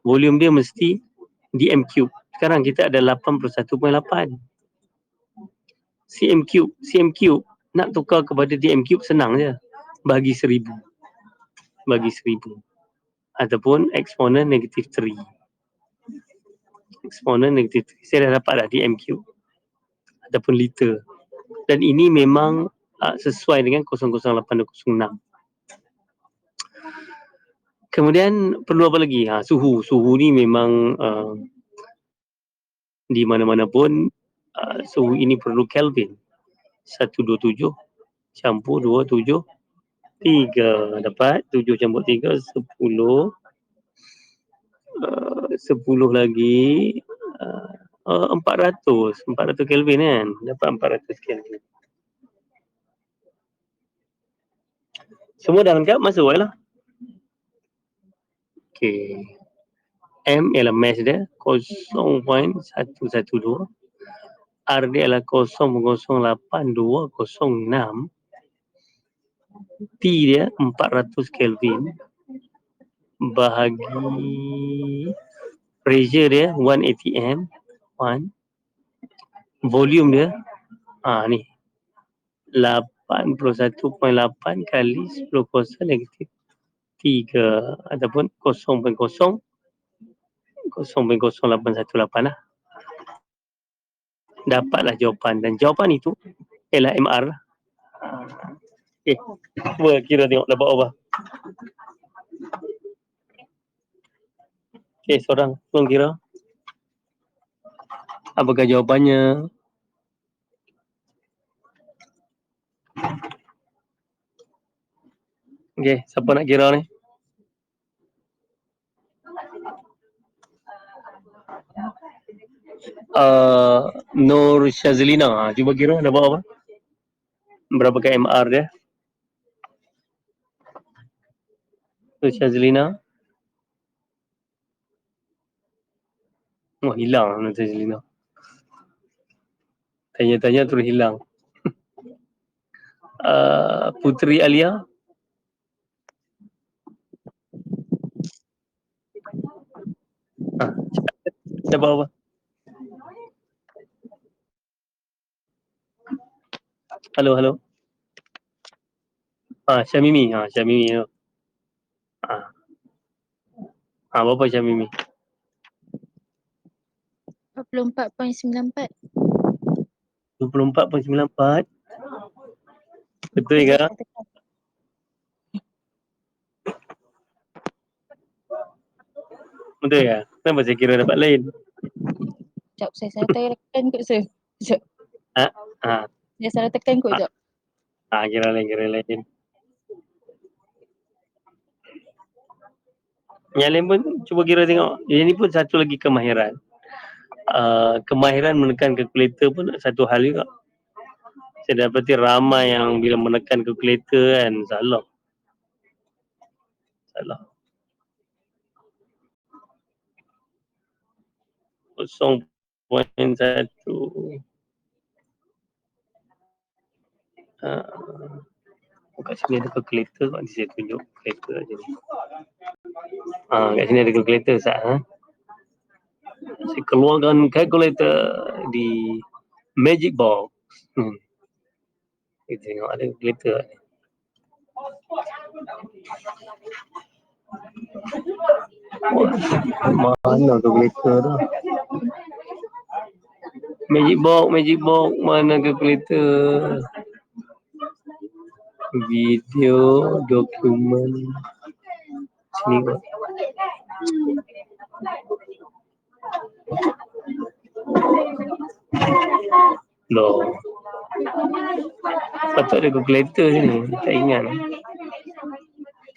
Volume dia mesti dm cube. Sekarang kita ada 81.8. cm cube nak tukar kepada dm cube senang je. Bagi 1000. Ataupun eksponen negatif 3. Eksponen negatif 3. Saya dah dapat dah dm cube. Ataupun liter. Dan ini memang sesuai dengan 0.08206. Kemudian perlu apa lagi? Suhu. Suhu ni memang di mana-mana pun suhu ini perlu Kelvin. 127 campur 27 3 dapat 7 campur 3 10. 10 lagi 400 Kelvin kan, dapat 400 Kelvin. Semua dah lengkap, masuk lah. Okey, M ialah mass dia 0.112, R dia adalah 0.08206, T dia 400 Kelvin bahagi pressure dia 1 atm 1, volume dia ni 81.8 kali 10 kuasa negatif 3 ataupun 0.00818 lah. Dapatlah jawapan, dan jawapan itu ialah MR lah. Okey, cuba kira tengok dapat apa. Okey, seorang tolong kira. Apakah jawapannya? Okey, siapa nak kira ni? Nur Syazlina, cuba kira dapat apa? Berapakah MR dia? Nur Syazlina. Oh, hilang Nur Syazlina. Tanya-tanya terus hilang. Putri Alia. Dapat apa? Halo, halo. Syamimi. Syamimi tu. Berapa Syamimi? 44.94. 24.94. Betul ke? Betul ke? Kenapa saya kira dapat lain? Sekejap, saya salah tekan kot sir. Sekejap. Saya salah tekan kot sekejap. Kira lain. Yang lain pun cuba kira tengok. Yang ni pun satu lagi kemahiran. Kemahiran menekan kalkulator pun satu hal juga. Saya dapati ramai yang bila menekan kalkulator kan salah. 0.1. Kat sini ada kalkulator, kat sini saya tunjuk kalkulator aja ni. Kat sini ada kalkulator Ustaz. Saya keluarkan kalkulator di Magic Box. Kita tengok ada kalkulator. Mana kalkulator tu? Magic Box, mana kalkulator? Video, dokumen. Sini kot. Loh. Patut ada kalkulator sini. Tak ingat.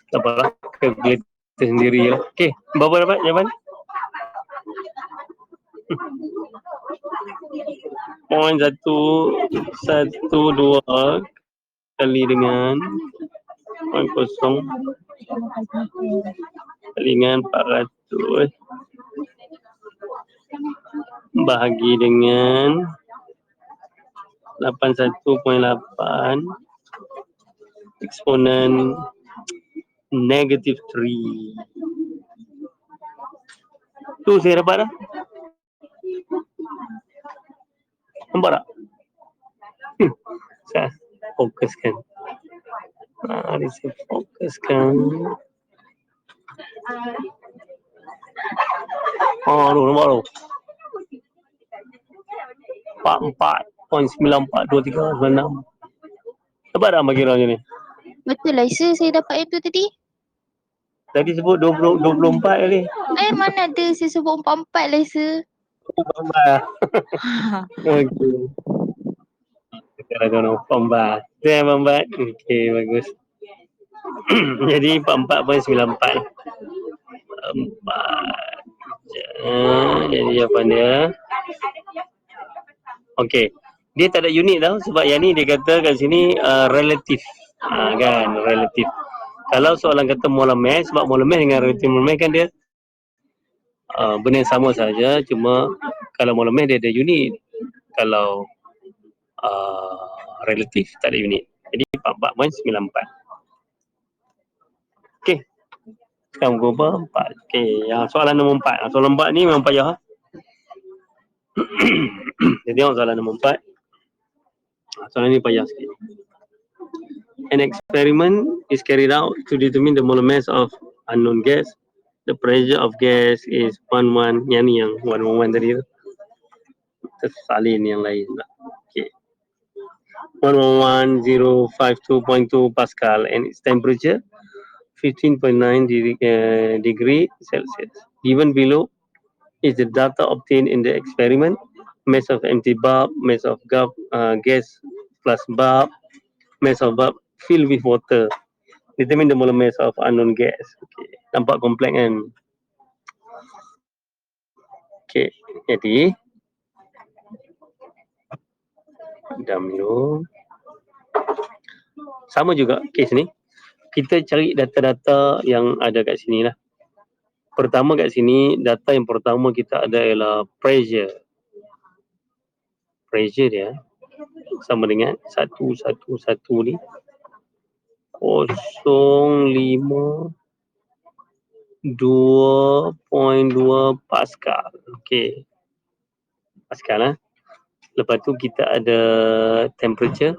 Tak apalah. Kalkulator sendiri lah. Okey. Berapa dapat jawapan? Poin 112 kali dengan 0.0 kali dengan 400 bahagi dengan 81.8 eksponen negatif 3. Tu saya dapat dah. Nampak tak? Saya fokuskan. Mari saya fokuskan. Nampak tu. 44.942396. Dapat tak bagi orang ni? Betul lah sir, saya dapat itu tadi. Tadi sebut 24 kali. Mana ada saya sebut 44 lah sir. Okey. Kita dah tahu 44. Okey, bagus. Jadi 44.94. 4. Jadi jawapan dia. Okey. Dia tak ada unit tau, sebab yang ni dia kata kat sini relatif. Kan, relatif. Kalau soalan kata molar mass, sebab molar mass dengan relatif molar mass kan dia benda yang sama saja, cuma kalau molar mass dia ada unit. Kalau relatif tak ada unit. Jadi 44.94. Okey. Sekarang pukul 4. Okey, yang soalan nombor 4. Soalan 4 ni memang payah. Jadi tengok soalan nombor 4. Soalan ni payah sikit. An experiment is carried out to determine the molar mass of unknown gas. The pressure of gas is 11. Yang ni yang 111 tadi tu. Tersalin yang lain pula. Okay. 111052.2 Pascal and its temperature 15.9 degree Celsius. Given below is the data obtained in the experiment. Mass of empty bulb, mass of gas plus bulb, mass of bulb filled with water. Determine the molar mass of unknown gas. Okay. Nampak kompleks kan? Okay. Jadi dam dulu. Sama juga kes ni. Kita cari data-data yang ada kat sini lah. Pertama kat sini, data yang pertama kita ada ialah pressure. Pressure dia sama dengan 111 ni 052.2 Pascal. Okey. Pascal lah. Lepas tu kita ada temperature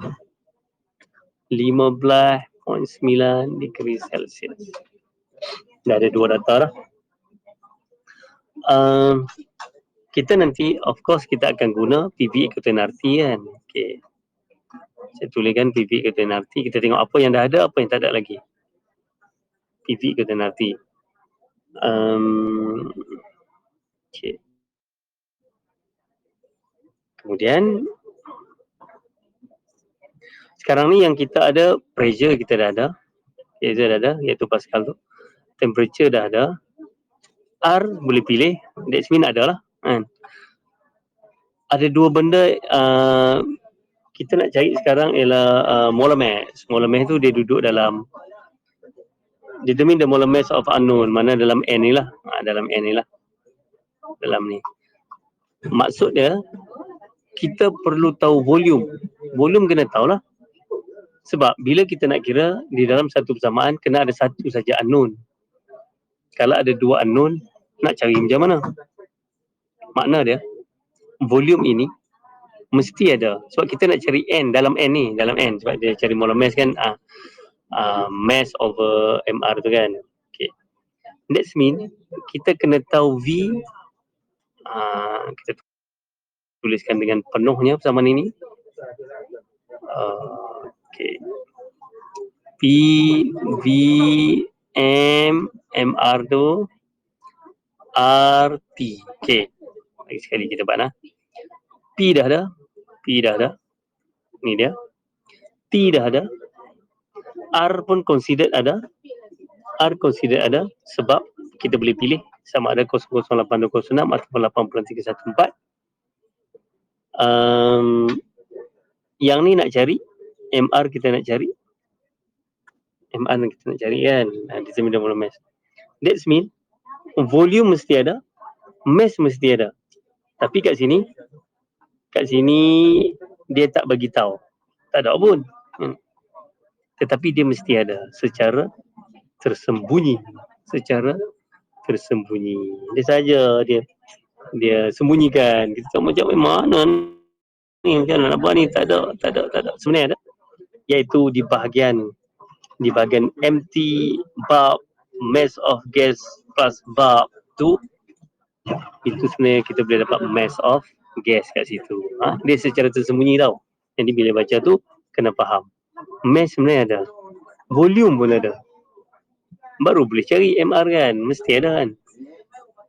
15.9 degree Celsius. Dah ada dua data dah. Kita nanti of course kita akan guna PV ikutan RT kan. Okey. Saya tuliskan PV ikutan RT. Kita tengok apa yang dah ada, apa yang tak ada lagi. PV ikutan RT. Okay. Kemudian sekarang ni yang kita ada, pressure kita dah ada. Pressure dah ada, iaitu Pascal tu. Temperature dah ada. R boleh pilih, that's mean ada lah kan. Ada dua benda kita nak cari sekarang ialah molar mass. Molar mass tu dia duduk dalam determine the molar mass of unknown, mana dalam N ni lah. Dalam N ni lah. Dalam ni. Maksud dia kita perlu tahu volume. Volume kena tahulah. Sebab bila kita nak kira di dalam satu persamaan kena ada satu saja unknown. Kalau ada dua unknown, nak cari macam mana? Makna dia, volume ini mesti ada. Sebab kita nak cari N dalam N ni, dalam N. Sebab dia cari molar mass kan, mass over MR tu kan. Okay. That means kita kena tahu V, kita tuliskan dengan penuhnya persamaan ini. Okay. P, V, M, MR tu RT. Okay. Lagi sekali kita buat lah. P dah ada. P dah ada. Ni dia. T dah ada. R pun considered ada. R considered ada sebab kita boleh pilih sama ada 008206 ataupun 8.314. Yang ni nak cari, MR kita nak cari. MR kita nak cari kan. Determine the molar mass. That means volume mesti ada, mass mesti ada. Tapi kat sini dia tak bagi tahu. Tak ada pun. Tetapi dia mesti ada secara tersembunyi. Secara tersembunyi. Dia saja dia sembunyikan. Kita tak macam mana ni, macam mana nak buat ni? Tak ada. Sebenarnya ada. Iaitu di bahagian empty bulb, mass of gas plus bulb tu, itu sebenarnya kita boleh dapat mass of gas kat situ. Dia secara tersembunyi tau. Jadi bila baca tu kena faham. Mass sebenarnya ada. Volume pun ada. Baru boleh cari MR kan. Mesti ada kan.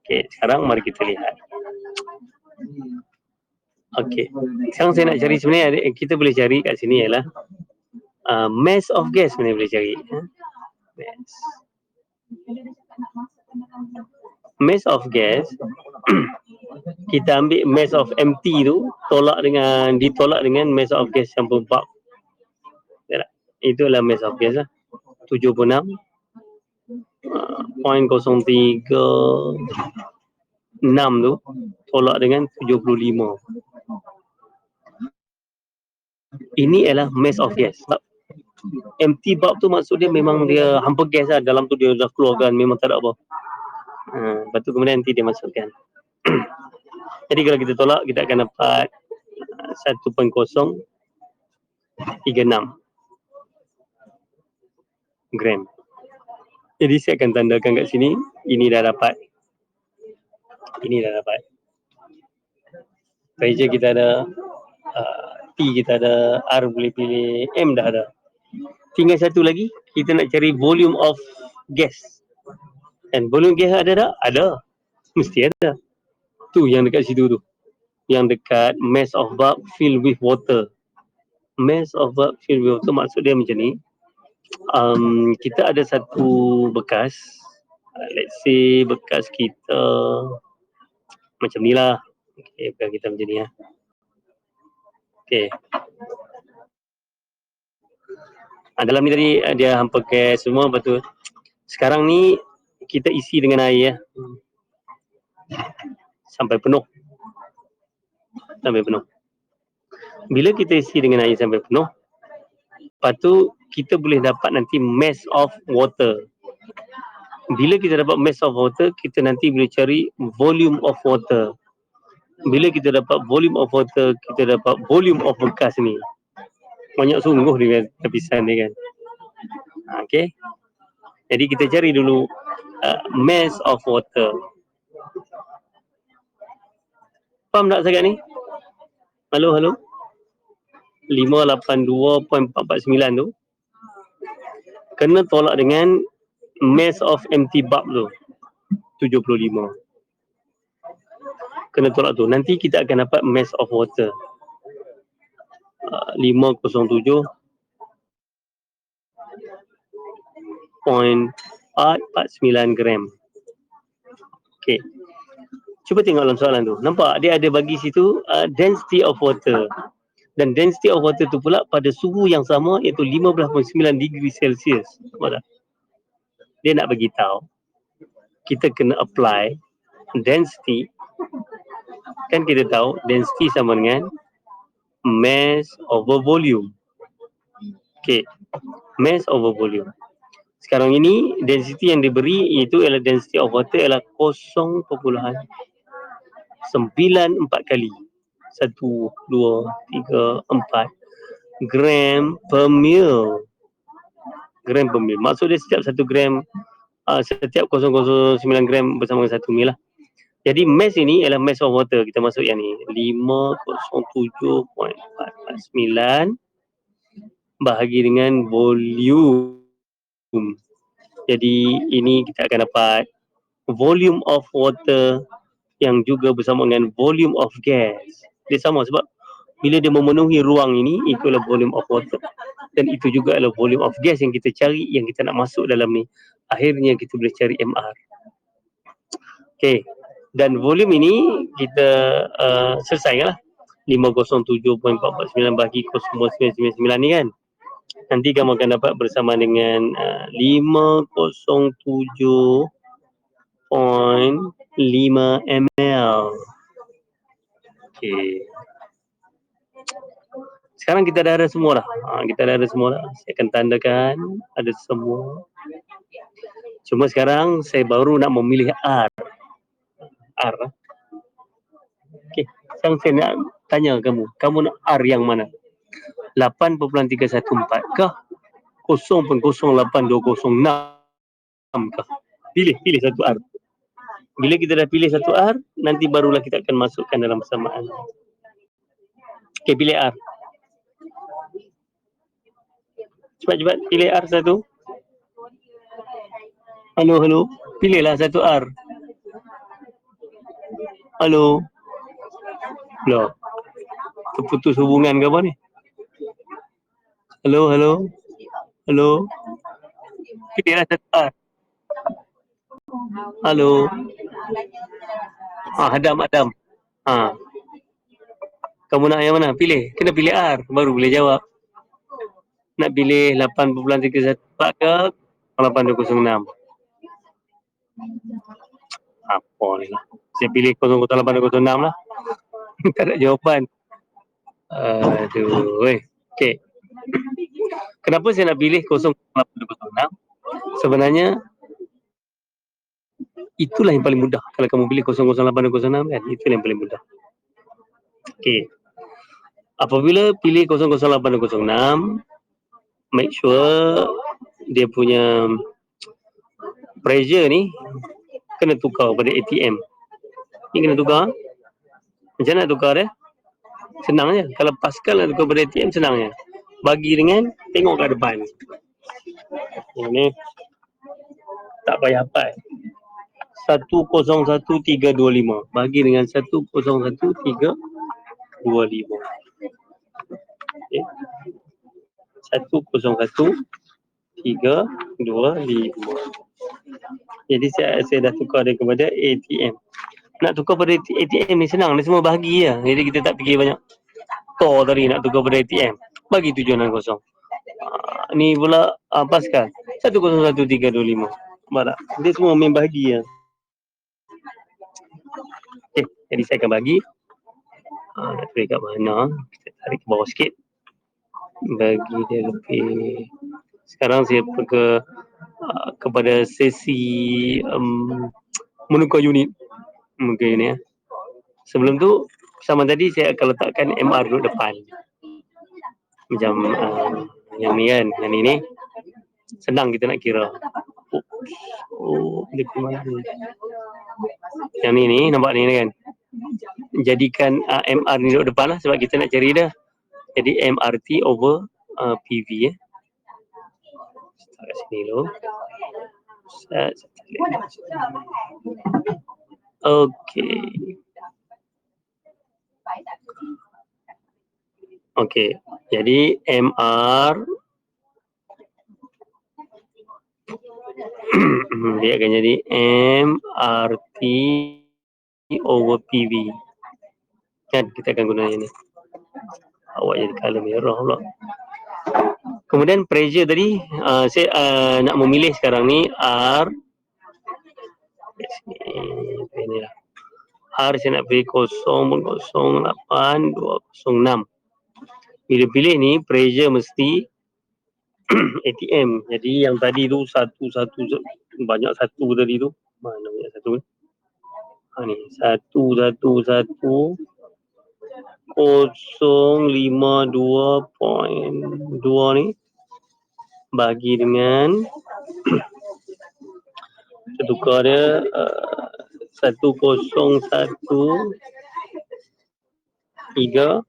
Okay, sekarang mari kita lihat. Okay, sekarang saya nak cari sebenarnya kita boleh cari kat sini ialah mass of gas sebenarnya boleh cari. Mass of gas, kita ambil mass of empty tu, ditolak dengan mass of gas yang berbab. Itulah mass of gas lah. 76.036 tu tolak dengan 75. Ini adalah mass of gas. Empty bulb tu maksud dia memang dia hampa gas lah. Dalam tu dia dah keluarkan, memang tak ada apa. Lepas tu kemudian nanti dia masukkan. Jadi kalau kita tolak, kita akan dapat 1.036 gram. Jadi saya akan tandakan kat sini. Ini dah dapat. Pressure kita ada, T kita ada, R boleh pilih, M dah ada. Tinggal satu lagi, kita nak cari volume of gas. Dan volume gas ada tak? Ada. Mesti ada. Tu yang dekat situ tu. Yang dekat mass of bulb filled with water. Mass of bulb filled with water maksud dia macam ni. Kita ada satu bekas. Let's say bekas kita macam ni lah. Okay, bekas kita macam ni lah. Okay. Dalam ni tadi dia hampa gas semua, lepas tu sekarang ni kita isi dengan air ya. Sampai penuh. Bila kita isi dengan air sampai penuh, lepas tu kita boleh dapat nanti mass of water. Bila kita dapat mass of water, kita nanti boleh cari volume of water. Bila kita dapat volume of water, kita dapat volume of bekas ni. Banyak sungguh dia lapisan dia kan. Okay. Jadi kita cari dulu mass of water. Faham tak sangat ni? Halo. 582.449 tu kena tolak dengan mass of empty bulb tu 75. Kena tolak tu. Nanti kita akan dapat mass of water 507.449 gram. Okey. Cuba tengok dalam soalan tu. Nampak dia ada bagi situ density of water. Dan density of water tu pula pada suhu yang sama, iaitu 15.9 degree Celsius. Nampak tak? Dia nak bagi tahu kita kena apply density. Kan kita tahu density sama dengan mass over volume. Okay, mass over volume. Sekarang ini density yang diberi itu ialah density of water ialah 0.94 kali 1, 2, 3, 4 gram per mil. Maksud dia setiap 1 gram, setiap 0.09 gram bersama dengan 1 mil lah. Jadi mass ini ialah mass of water. Kita masuk yang ni 507.449 bahagi dengan volume. Jadi ini kita akan dapat volume of water yang juga bersama dengan volume of gas. Dia sama sebab bila dia memenuhi ruang ini, itulah volume of water. Dan itu juga adalah volume of gas yang kita cari, yang kita nak masuk dalam ni. Akhirnya kita boleh cari MR. Okay. Dan volume ini kita selesaikan lah. 507.449 bagi 0.999 ni kan. Nanti kamu akan dapat bersama dengan 507.5 ml. Okay. Sekarang kita dah ada semua dah. Saya akan tandakan ada semua. Cuma sekarang saya baru nak memilih R. Okay. Sekarang saya nak tanya kamu nak R yang mana? 8.314 kah? 0.08206 kah? Pilih satu R. Bila kita dah pilih satu R, nanti barulah kita akan masukkan dalam persamaan. Okay, pilih R. Cepat pilih R satu. Halo. Pilihlah satu R. Halo. Loh. Terputus hubungan ke apa ni? Halo. Pilihlah satu R. Halo. Adam. Kamu nak yang mana? Pilih. Kena pilih R. Baru boleh jawab. Nak pilih 8.314 ke 8206? Apa ni lah. Saya pilih 00806 lah. Tak ada jawapan. Aduh. Okey. Kenapa saya nak pilih 00806? Sebenarnya itulah yang paling mudah. Kalau kamu pilih 00806 kan, itu yang paling mudah. Okey. Apabila pilih 00806, make sure dia punya pressure ni kena tukar pada ATM. Ni kena tukar. Macam mana nak tukar dia? Senang je. Kalau Pascal nak tukar pada ATM, senang je. Bagi dengan tengok kat depan. Ini tak payah hafal. 101325 bagi dengan 101325. Okay. 101325. Jadi saya dah tukar dia kepada ATM. Nak tukar pada ATM ni senang, dia semua bahagi je. Jadi kita tak fikir banyak. Tadi nak tukar pada ATM. Bagi 760. Ni pula Pascal 101325. Nampak tak? Dia semua main bahagi je. Okay, jadi saya akan bagi. Nak tarik kat mana? Kita tarik ke bawah sikit. Bagi dia lebih. Sekarang saya pergi kepada sesi menukar unit. Mungkin ni ya. Sebelum tu, sama tadi saya akan letakkan MR duduk depan. Macam yang ni kan, yang ni senang kita nak kira. Dia ke mana? Yang ni nampak ni kan. Jadikan MR ni duduk depan lah sebab kita nak cari dah. Jadi MRT over PV ya. Kat sini dulu. Okey. Okey. Jadi MR dia akan jadi MRT over PV. Kan kita akan guna ini. Awak jadi color merah pula. Kemudian pressure tadi saya nak memilih sekarang ni R. Inilah. R saya nak pilih 0.08206. Bila pilih ni pressure mesti ATM. Jadi yang tadi tu satu banyak satu tadi tu. Mana banyak satu ni? Ni 111.052.2 ni bagi dengan kita tukar dia 1013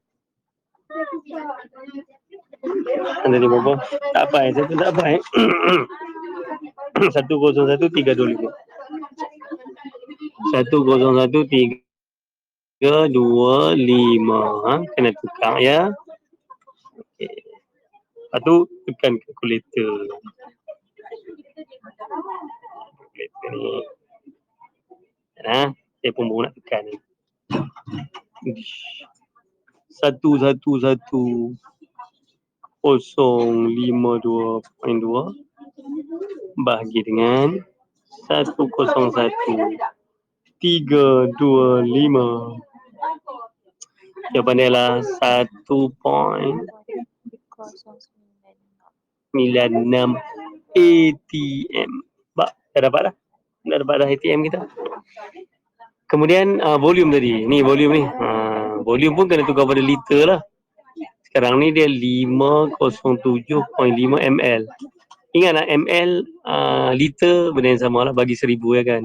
ada di bawah. Tak apa saya pun tak apa 101325 101325 kena tukar ya. Okey. Lepas tu tekan kalkulator. Kalkulator ni. Saya pun baru nak tekan ni. 111.052.2 bahagi dengan 101.325. Jawapan dia lah 1.96 ATM. Dah dapat dah. Dah dapat dah ATM kita. Kemudian volume tadi. Ni volume ni. Volume pun kena tukar pada liter lah. Sekarang ni dia 507.5 ml. Ingatlah ml liter benda yang sama lah bagi 1000 ya kan.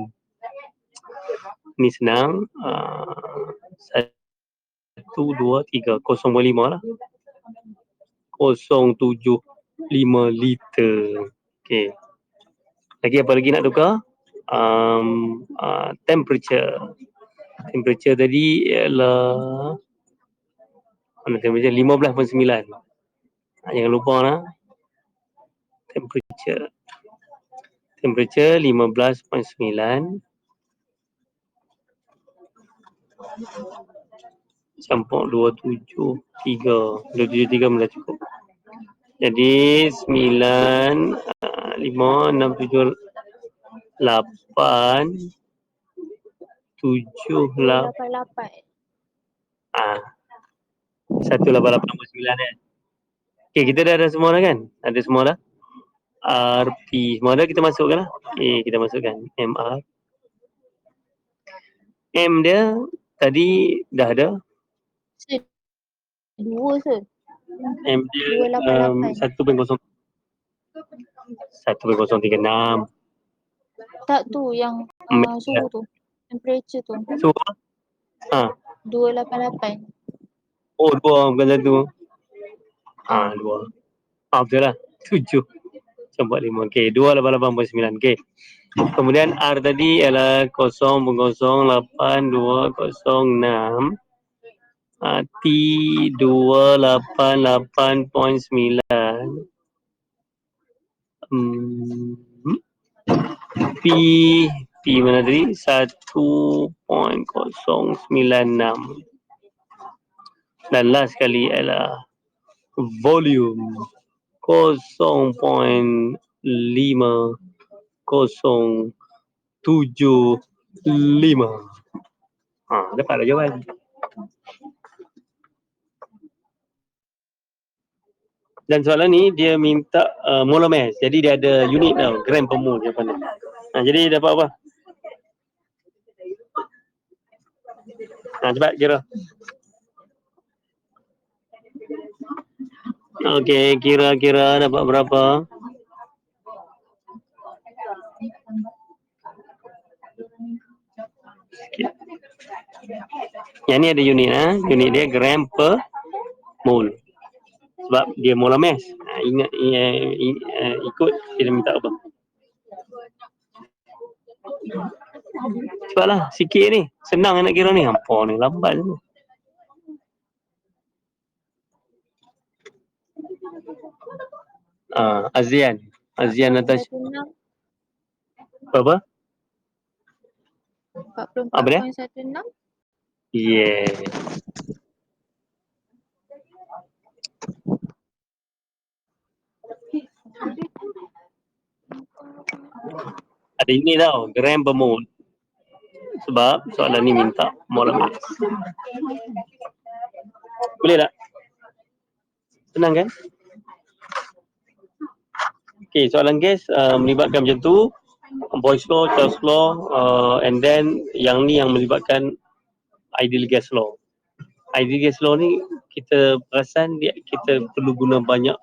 Ni senang. 1, 2, 3. 0.5 lah. 0.75 liter. Okey. Lagi apa lagi nak tukar? Temperature. Temperature tadi ialah temperature 15.9. Jangan lupa lah. Temperature. Temperature 15.9 campur 273 dah cukup. Jadi 9 5 6 7 8 7 88. 1889 Okay, kita dah ada semua dah kan? Ada semua dah. RP semua dah kita masukkan lah. Kita masukkan MR. M dia tadi dah ada. Dua se. M dia 288. 1.036. Tak tu yang suhu tu. Temperature tu. So, 288. Oh, 2 bukan 1. 2. Betul lah. 7 campur 5. Okay, 288.9. Okay. Kemudian R tadi ialah 0.08206. T 288.9. P mana tadi? 1.096. Dan last sekali ialah volume 0.5075. Dapat dah jawapan. Dan soalan ni dia minta molar mass. Jadi dia ada unit tau, gram per mole jawapan dia. Jadi dapat apa? Cepat kira. Okey, kira-kira dapat berapa? Yang ni ada unit unit dia gram per mole. Sebab dia molar mass. Ingat ikut kita minta apa? Cepatlah, sikit ni. Senang nak kira ni. Apa ni, lambat tu. Azian atas berapa? 44.16. Yeah. Ada ini tau, gram per mole. Sebab soalan ni minta molar mass. Boleh tak? Senang kan? Okay, soalan gas melibatkan macam tu. Boyle's law, Charles law, and then yang ni yang melibatkan ideal gas law. Ideal gas law ni kita perasan kita perlu guna banyak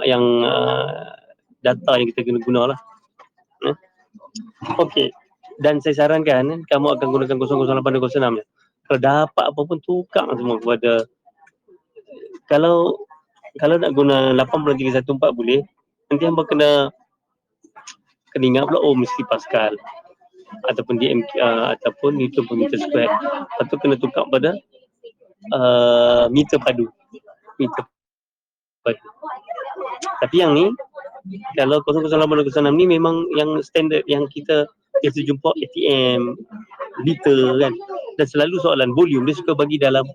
yang data yang kita kena guna lah. Okey, dan saya sarankan kamu akan gunakan 00806 je. Kalau dapat apa pun tukar semua kepada, kalau nak guna 8.314 boleh, nanti hamba kena ingat pula mesti Pascal ataupun DMK ataupun Newton per meter square. Lepas tu kena tukar pada meter padu. Tapi yang ni kalau 00806 ni memang yang standard yang kita biasa jumpa ATM, liter kan. Dan selalu soalan volume dia suka bagi dalam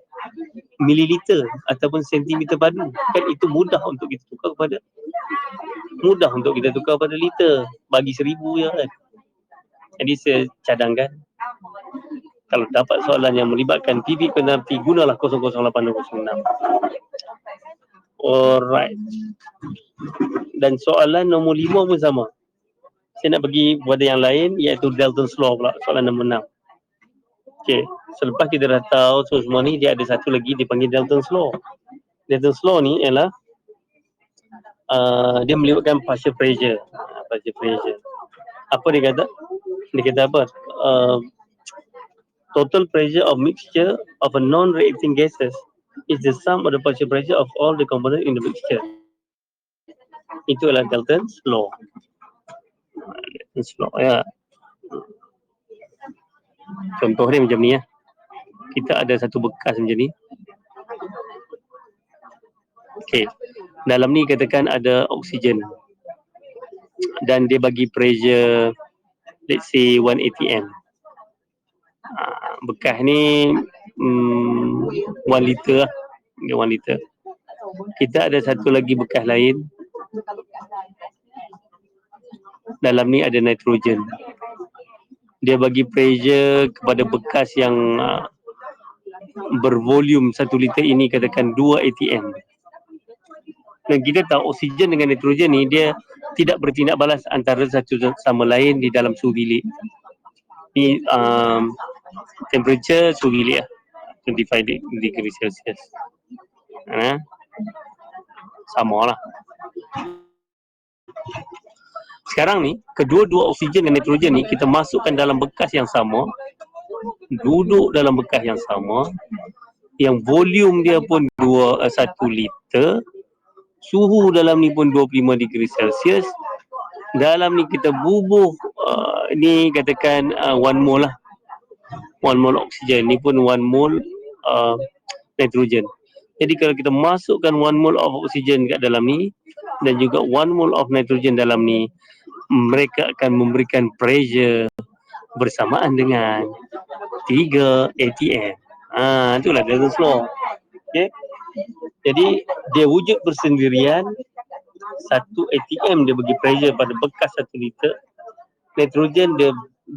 mililiter ataupun sentimeter padu. Kan itu mudah untuk kita tukar pada liter. Bagi 1000 je kan. Jadi saya cadangkan kalau dapat soalan yang melibatkan PV penalti, gunalah 00806. Alright. Dan soalan nombor 5 pun sama. Saya nak bagi kepada yang lain, iaitu Dalton's Law pula, soalan nombor 6. Okey, selepas kita dah tahu semua ni, dia ada satu lagi dipanggil Dalton's Law. Dalton's Law ni ialah dia melibatkan partial pressure. Apa dia kata? Dia kata apa? Total pressure of mixture of a non-reacting gases is the sum of the partial pressure of all the components in the mixture. Itu adalah Dalton's Law. Ya. Contoh dia macam ni ya. Kita ada satu bekas macam ni. Okey. Dalam ni katakan ada oksigen. dan dia bagi pressure let's say 1 atm. Bekas ni 1 liter lah. Dia 1 liter. Kita ada satu lagi bekas lain. Dalam ni ada nitrogen. Dia bagi pressure kepada bekas yang bervolume 1 liter ini, katakan 2 atm. Dan kita tahu oksigen dengan nitrogen ni dia tidak bertindak balas antara satu sama lain di dalam suhu bilik. Ni temperature suhu bilik lah, 25 degree Celsius. Sama lah. Sekarang ni kedua-dua oksigen dan nitrogen ni kita masukkan dalam bekas yang sama, duduk dalam bekas yang sama, yang volume dia pun 1 liter, suhu dalam ni pun 25 degree Celsius. Dalam ni kita bubuh ni katakan 1 mol lah, 1 mol oksigen, ni pun 1 mol nitrogen. Jadi kalau kita masukkan 1 mol of oksigen kat dalam ni dan juga 1 mol of nitrogen dalam ni, mereka akan memberikan pressure bersamaan dengan 3 atm. Itulah Dalton's law. Okay. Jadi dia wujud bersendirian, 1 atm dia bagi pressure pada bekas 1 liter. Nitrogen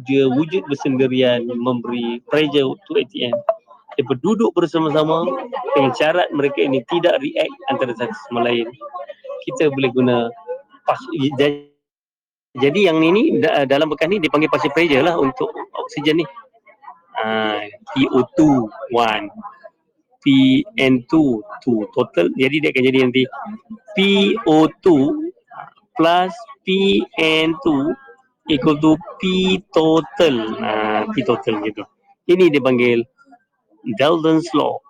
dia wujud bersendirian memberi pressure 2 atm. Dia berduduk bersama-sama dengan syarat mereka ini tidak react antara satu sama lain. Kita boleh guna jadi yang ni dalam bekas ni dipanggil partial pressure lah untuk oksigen ni. PO2 1, PN2 2 total. Jadi dia akan jadi nanti PO2 plus PN2 equal to P total. P total gitu. Ini dipanggil Dalton's law.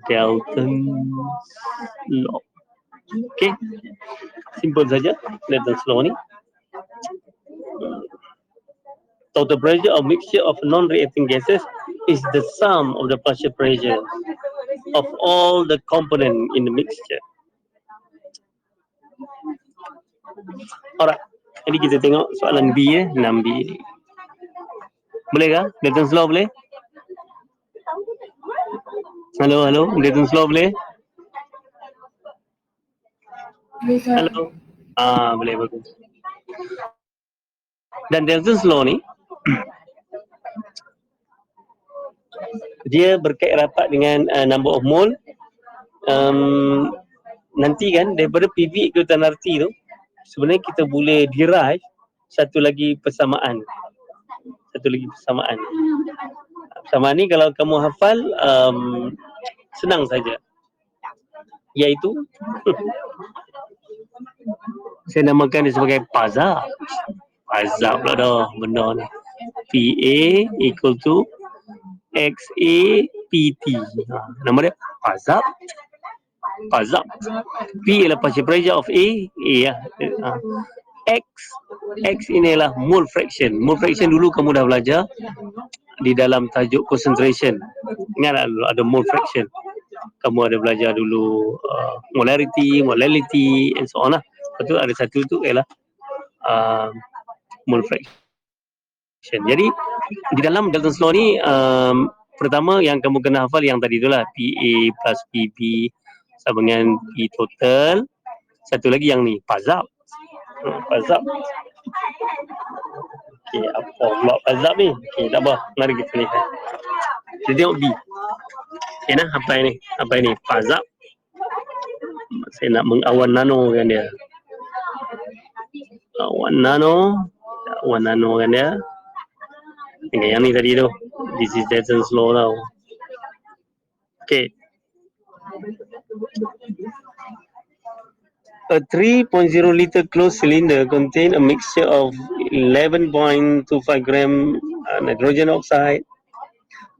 Dalton's law. Okay. Simple saja Dalton's law ni. Total pressure of mixture of non-reacting gases is the sum of the partial pressure of all the component in the mixture. Alright, jadi kita tengok soalan B 6B. Boleh kah? Dalton's law boleh? Halo, Dalton's law boleh? Halo. Boleh, bagus. Dan Dalton's law ni dia berkait rapat dengan number of mole. Nanti kan daripada PV ikutan RT tu sebenarnya kita boleh derive satu lagi persamaan. Persamaan ni kalau kamu hafal senang saja, iaitu saya namakan dia sebagai PAZAP. PAZAP pula dah benda ni. PA equal to XA PT. Nama dia PAZAP. P ialah partial pressure of A lah. X ini adalah mole fraction. Mole fraction dulu kamu dah belajar di dalam tajuk concentration. Ingat dulu ada mole fraction. Kamu ada belajar dulu molality and so on lah. Lepas tu ada satu tu ialah mole fraction. Jadi di dalam Dalton's law ni pertama yang kamu kena hafal yang tadi itulah PA plus PB sama dengan P total. Satu lagi yang ni PAZAP. PAZAP. Okey, apa pula PAZAP ni? Okey, tak apa. Mari kita lihat. Kita tengok B. Okey nah, apa ini? PAZAP. Saya nak mengawan nano kan dia. Awan nano kan dia. Okay, yang ni tadi tu. This is Dalton's law tau. Okay. A 3.0 liter closed cylinder contain a mixture of 11.25 gram nitrogen oxide,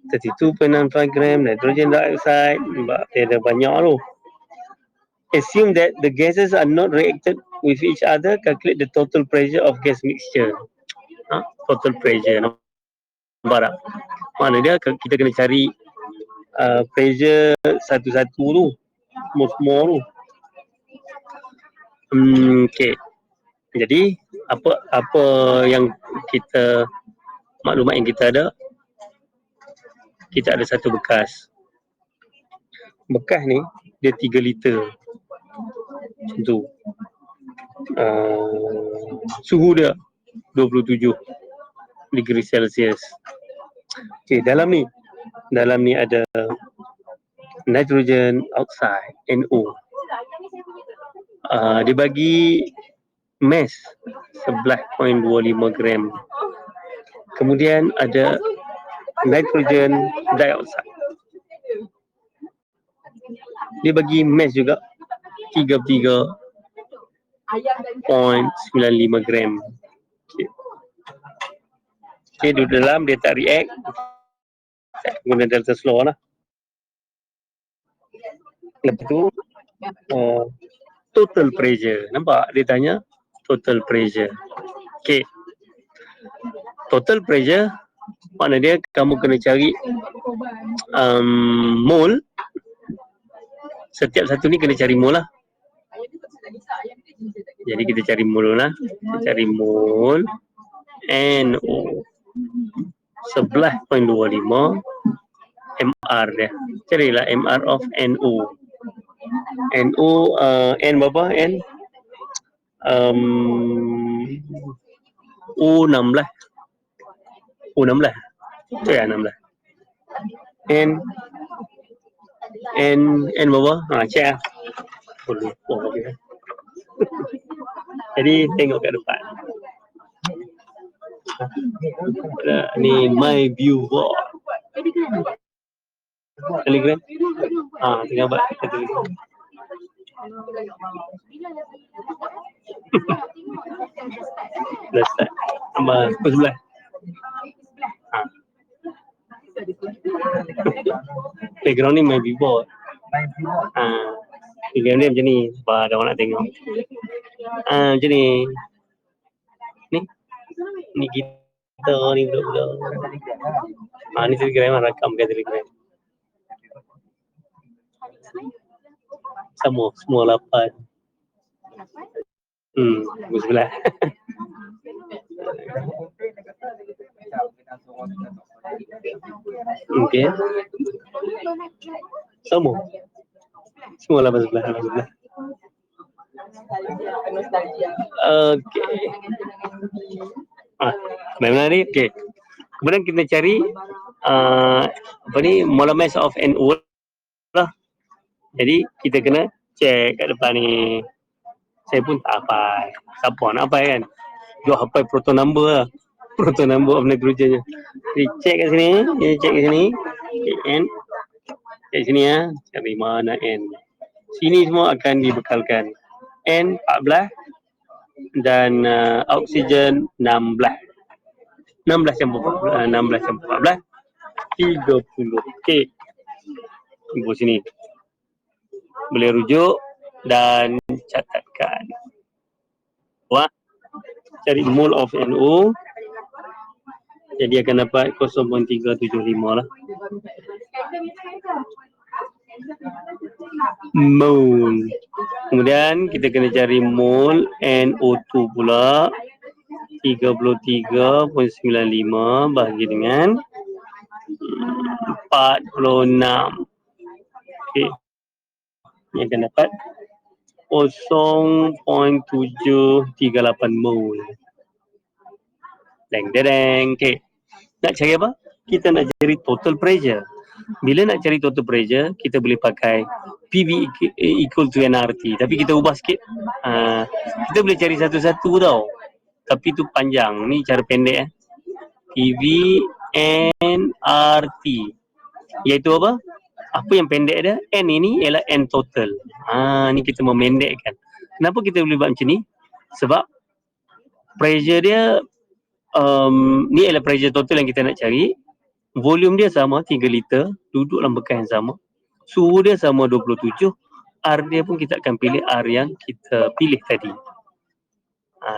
32.95 gram nitrogen dioxide. Ada banyak tu. Assume that the gases are not reacted with each other. Calculate the total pressure of gas mixture. Total pressure. Nampak tak? Mana dia kita kena cari pressure satu-satu tu, semua tu. Okay. Jadi apa yang kita, maklumat yang kita ada satu bekas. Bekas ni dia 3 liter macam tu. Suhu dia 27 degree Celsius. Okey, dalam ni ada nitrogen oxide, NO. Dia bagi mass 11.25 gram. Kemudian ada nitrogen dioxide. Dia bagi mass juga 33.95 gram. Okay, di dalam dia tak react, guna delta slow lah. Lepas tu total pressure. Nampak dia tanya total pressure. Okay, total pressure makna dia kamu kena cari mole. Setiap satu ni kena cari mole lah. Jadi kita cari mole lah. Kita cari mole NO 11.25 MR dia. Carilah MR of NO. NO N berapa? N U16. U16. Tu ya 16. N berapa? Cek lah. Jadi tengok kat depan. Ni my view board. Telegram. Tinggal buat Telegram. Dah start. Tambah pukul 11. Background ni my view board. Telegram ni macam ni. Ada orang nak tengok. Macam ni. Ni kita ni budak-budak. Ni Telegram lah, rakamkan Telegram. Semua 8. Pukul 11. Okey. Semua 11. Okey. Memang ni okey. Kemudian kita cari molar mass of NO lah. Jadi kita kena cek kat depan ni. Saya pun tak hafal. Siapa nak hafal kan? Dia hafal proton number lah. Proton number of nitrogen. Jadi cek kat sini. Cek kat sini. N. Cek sini ya. Cari mana N. Sini semua akan dibekalkan. N 14 dan oksigen 16. 16.14 30. Okey. Ibu sini. Boleh rujuk dan catatkan. Wah. Cari mole of NO. Jadi akan dapat 0.375 lah. Mole. Kemudian kita kena cari mole NO2 pula. 33.95 bahagi dengan 46. Okey. Yang akan dapat 0.738 mole. Deng. Okey. Nak cari apa? Kita nak cari total pressure. Bila nak cari total pressure, kita boleh pakai PV equal to nRT. Tapi kita ubah sikit. Kita boleh cari satu-satu tau. Tapi tu panjang. Ni cara pendek. PV nRT. Iaitu apa? Apa yang pendek dia? N ini ialah N total. Ni kita memendekkan. Kenapa kita boleh buat macam ni? Sebab pressure dia ni ialah pressure total yang kita nak cari. Volume dia sama 3 liter, duduk dalam bekas yang sama. Suhu dia sama 27. R dia pun kita akan pilih R yang kita pilih tadi.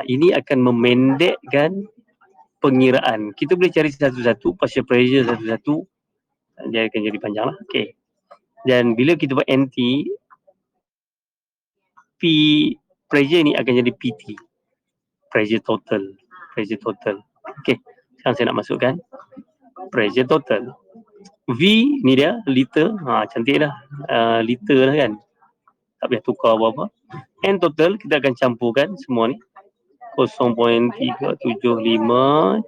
Ini akan memendekkan pengiraan. Kita boleh cari satu-satu, partial pressure satu-satu. Dia akan jadi panjang lah. Okay. Dan bila kita buat NT, P pressure ni akan jadi PT. pressure total. Okey, sekarang saya nak masukkan pressure total. V ni dia liter, cantik dah. Liter lah kan. Tak payah tukar apa-apa. N total kita akan campurkan semua ni. 0.375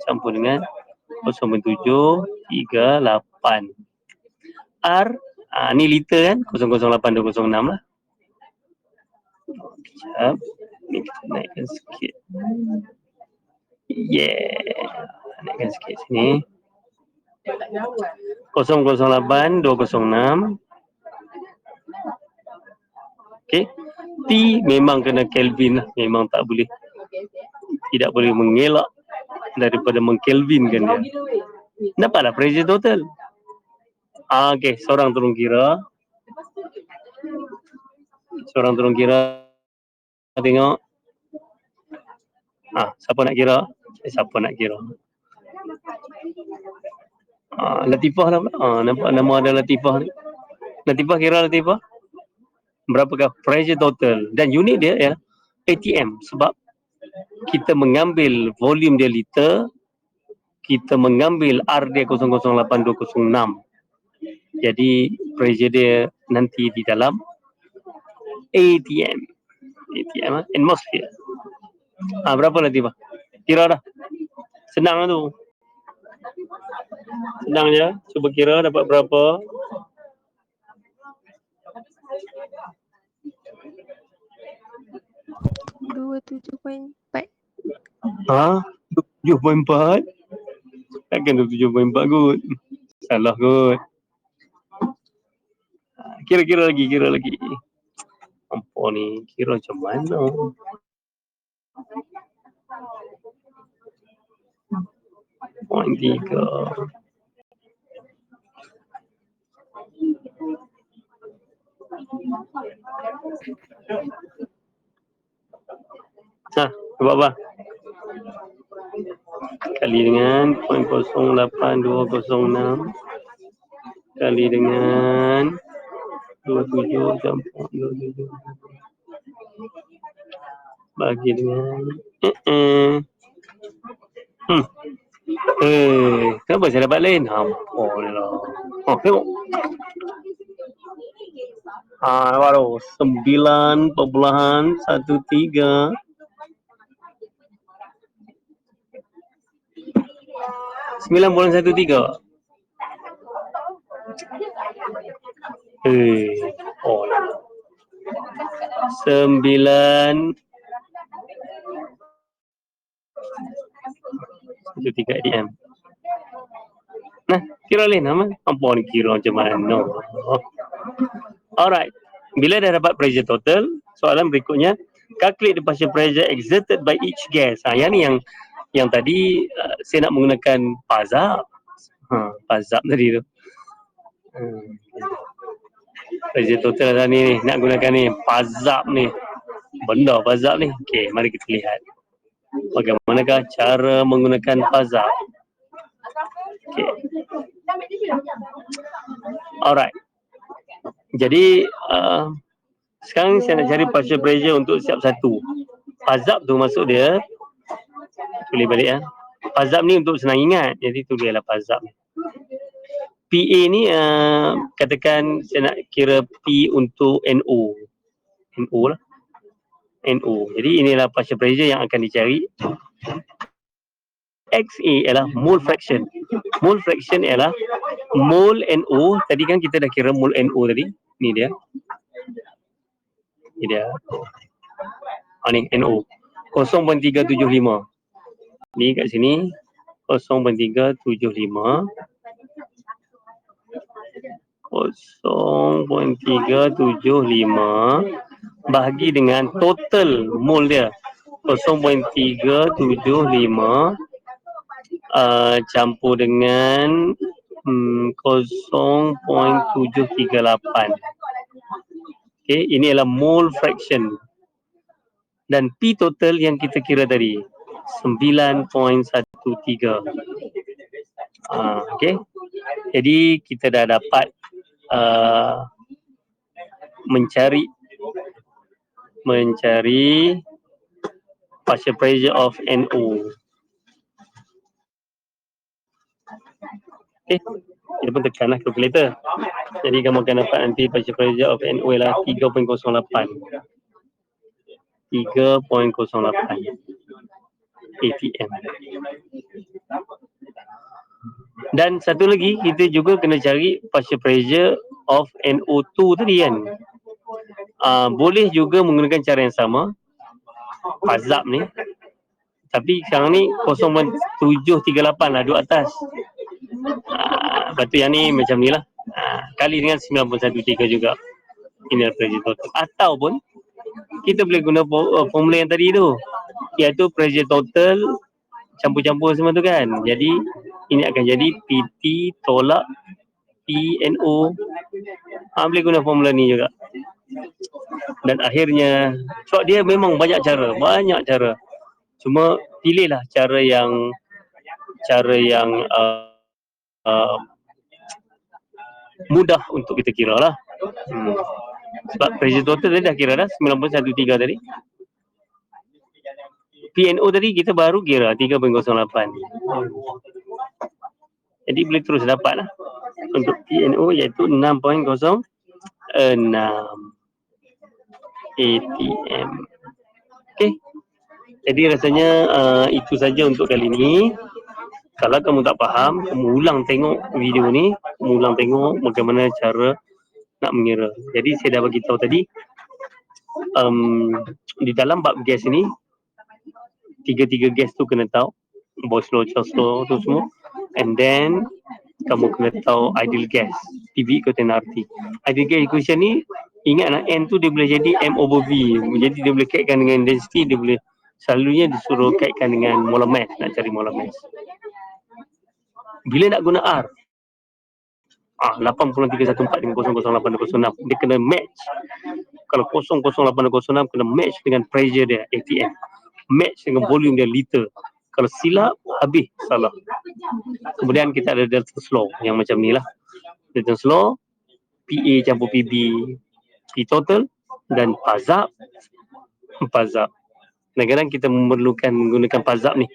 campur dengan 0.738. R ni liter kan, 008206 lah. Sekejap, ni kita naikkan sikit. Naikkan sikit sini. 008206. Okey. T memang kena Kelvin lah, memang tak boleh. Tidak boleh mengelak daripada mengkelvinkan dia. Nampaklah pressure total. Okey, seorang tolong kira. Tengok. Siapa nak kira? Latifah lah pula. Nampak nama ada Latifah ni. Latifah, kira Latifah. Berapakah pressure total? Dan unit dia ialah ATM, sebab kita mengambil volume dia liter, kita mengambil R dia 008206. Jadi pressure dia nanti di dalam ATM, atmosphere. Berapa Latifah? Kira dah. Senang lah tu. Senang je. Cuba kira dapat berapa. $27.4. 7.4? Takkan 7.4 kot. Salah kot. Kira lagi. Apa ni? Kira macam mana? Poin 3. Buat apa? Kali dengan 0.08206 kali dengan 27 campur 27 bagi dengan kenapa saya dapat lain? Ampun. Tengok. Baru 9.13. 9.13. Sembilan 1.3 ADM. Kira lain nama. Apa ni kira macam mana? Alright. Bila dah dapat pressure total, soalan berikutnya, calculate the partial pressure exerted by each gas. Yang ni yang tadi saya nak menggunakan pazab. Pazab tadi tu. Pressure total dah ni, nak gunakan ni pazab ni. Benda pazab ni. Okey, mari kita lihat bagaimanakah cara menggunakan pazab. Okey. Alright. Jadi sekarang saya nak cari partial pressure untuk setiap satu. Pazab tu maksud dia, tulis balik ya. Pazab ni untuk senang ingat, jadi tulislah pazab ni. PA ni katakan saya nak kira P untuk NO. NO lah. NO. Jadi inilah partial pressure yang akan dicari. XA ialah mole fraction. Mole fraction ialah mole NO. Tadi kan kita dah kira mole NO tadi. Ni dia. Ni NO. 0.375. Ni kat sini 0.375. 0.375 bahagi dengan total mole dia 0.375 campur dengan 0.738. Okey, ini adalah mole fraction. Dan P total yang kita kira tadi 9.13. Okey. Jadi kita dah dapat mencari partial pressure of NO. Okay, kita pun tekanlah kalkulator. Jadi kamu akan dapat nanti partial pressure of NO ialah 3.08 ATM. Dan satu lagi, kita juga kena cari partial pressure of NO2 tadi kan. Boleh juga menggunakan cara yang sama, Pazap ni. Tapi sekarang ni 0.738 lah, duduk atas. Lepas tu yang ni macam ni lah. Kali dengan 9.13 juga. Ini adalah pressure total. Ataupun kita boleh guna formula yang tadi tu, iaitu pressure total campur-campur semua tu kan. Jadi ini akan jadi PT tolak PNO. Boleh guna formula ni juga. Dan akhirnya, sebab dia memang banyak cara. Cuma pilihlah cara yang mudah untuk kita kira lah. Sebab pressure total tadi dah kira dah 9.13 tadi. PNO tadi kita baru kira 3.08. Jadi boleh terus dapat lah untuk PNO iaitu 6.06 ATM. Okay, jadi rasanya itu saja untuk kali ini. Kalau kamu tak faham, kamu ulang tengok video ni, kamu ulang tengok bagaimana cara nak mengira. Jadi saya dah bagi tahu tadi, di dalam bab gas ni, tiga gas tu kena tahu, Boyle's law, Charles law tu semua. And then kamu kena tahu ideal gas, PV equation RT. Ideal gas equation ni, ingatlah N tu dia boleh jadi M over V. Jadi dia boleh kaitkan dengan density, dia boleh selalunya disuruh kaitkan dengan molar mass, nak cari molar mass. Bila nak guna R, 8.314 dengan 00806, dia kena match. Kalau 00806 kena match dengan pressure dia, ATM. Match dengan volume dia, liter. Kalau silap, habis, salah. Kemudian kita ada Dalton's law yang macam ni lah. Dalton's law, PA campur PB, P total, dan Pazap. Kadang-kadang kita memerlukan menggunakan Pazap ni.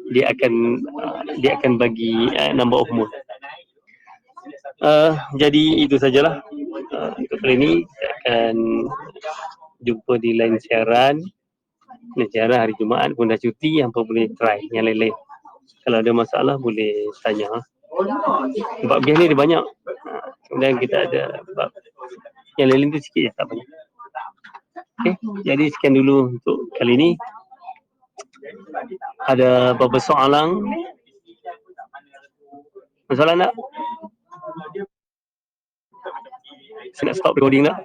Dia akan bagi number of mole. Jadi itu sajalah untuk kali ini. Kita akan jumpa di lain siaran. Siaran hari Jumaat pun dah cuti, hampa boleh try yang lain-lain. Kalau ada masalah boleh tanya. Bab gas ni dia banyak. Kemudian kita ada bab yang lain-lain tu sikit je, tak banyak. Okay, jadi sekian dulu untuk kali ini. Ada beberapa soalan? Masalah tak? Saya nak stop recording dah.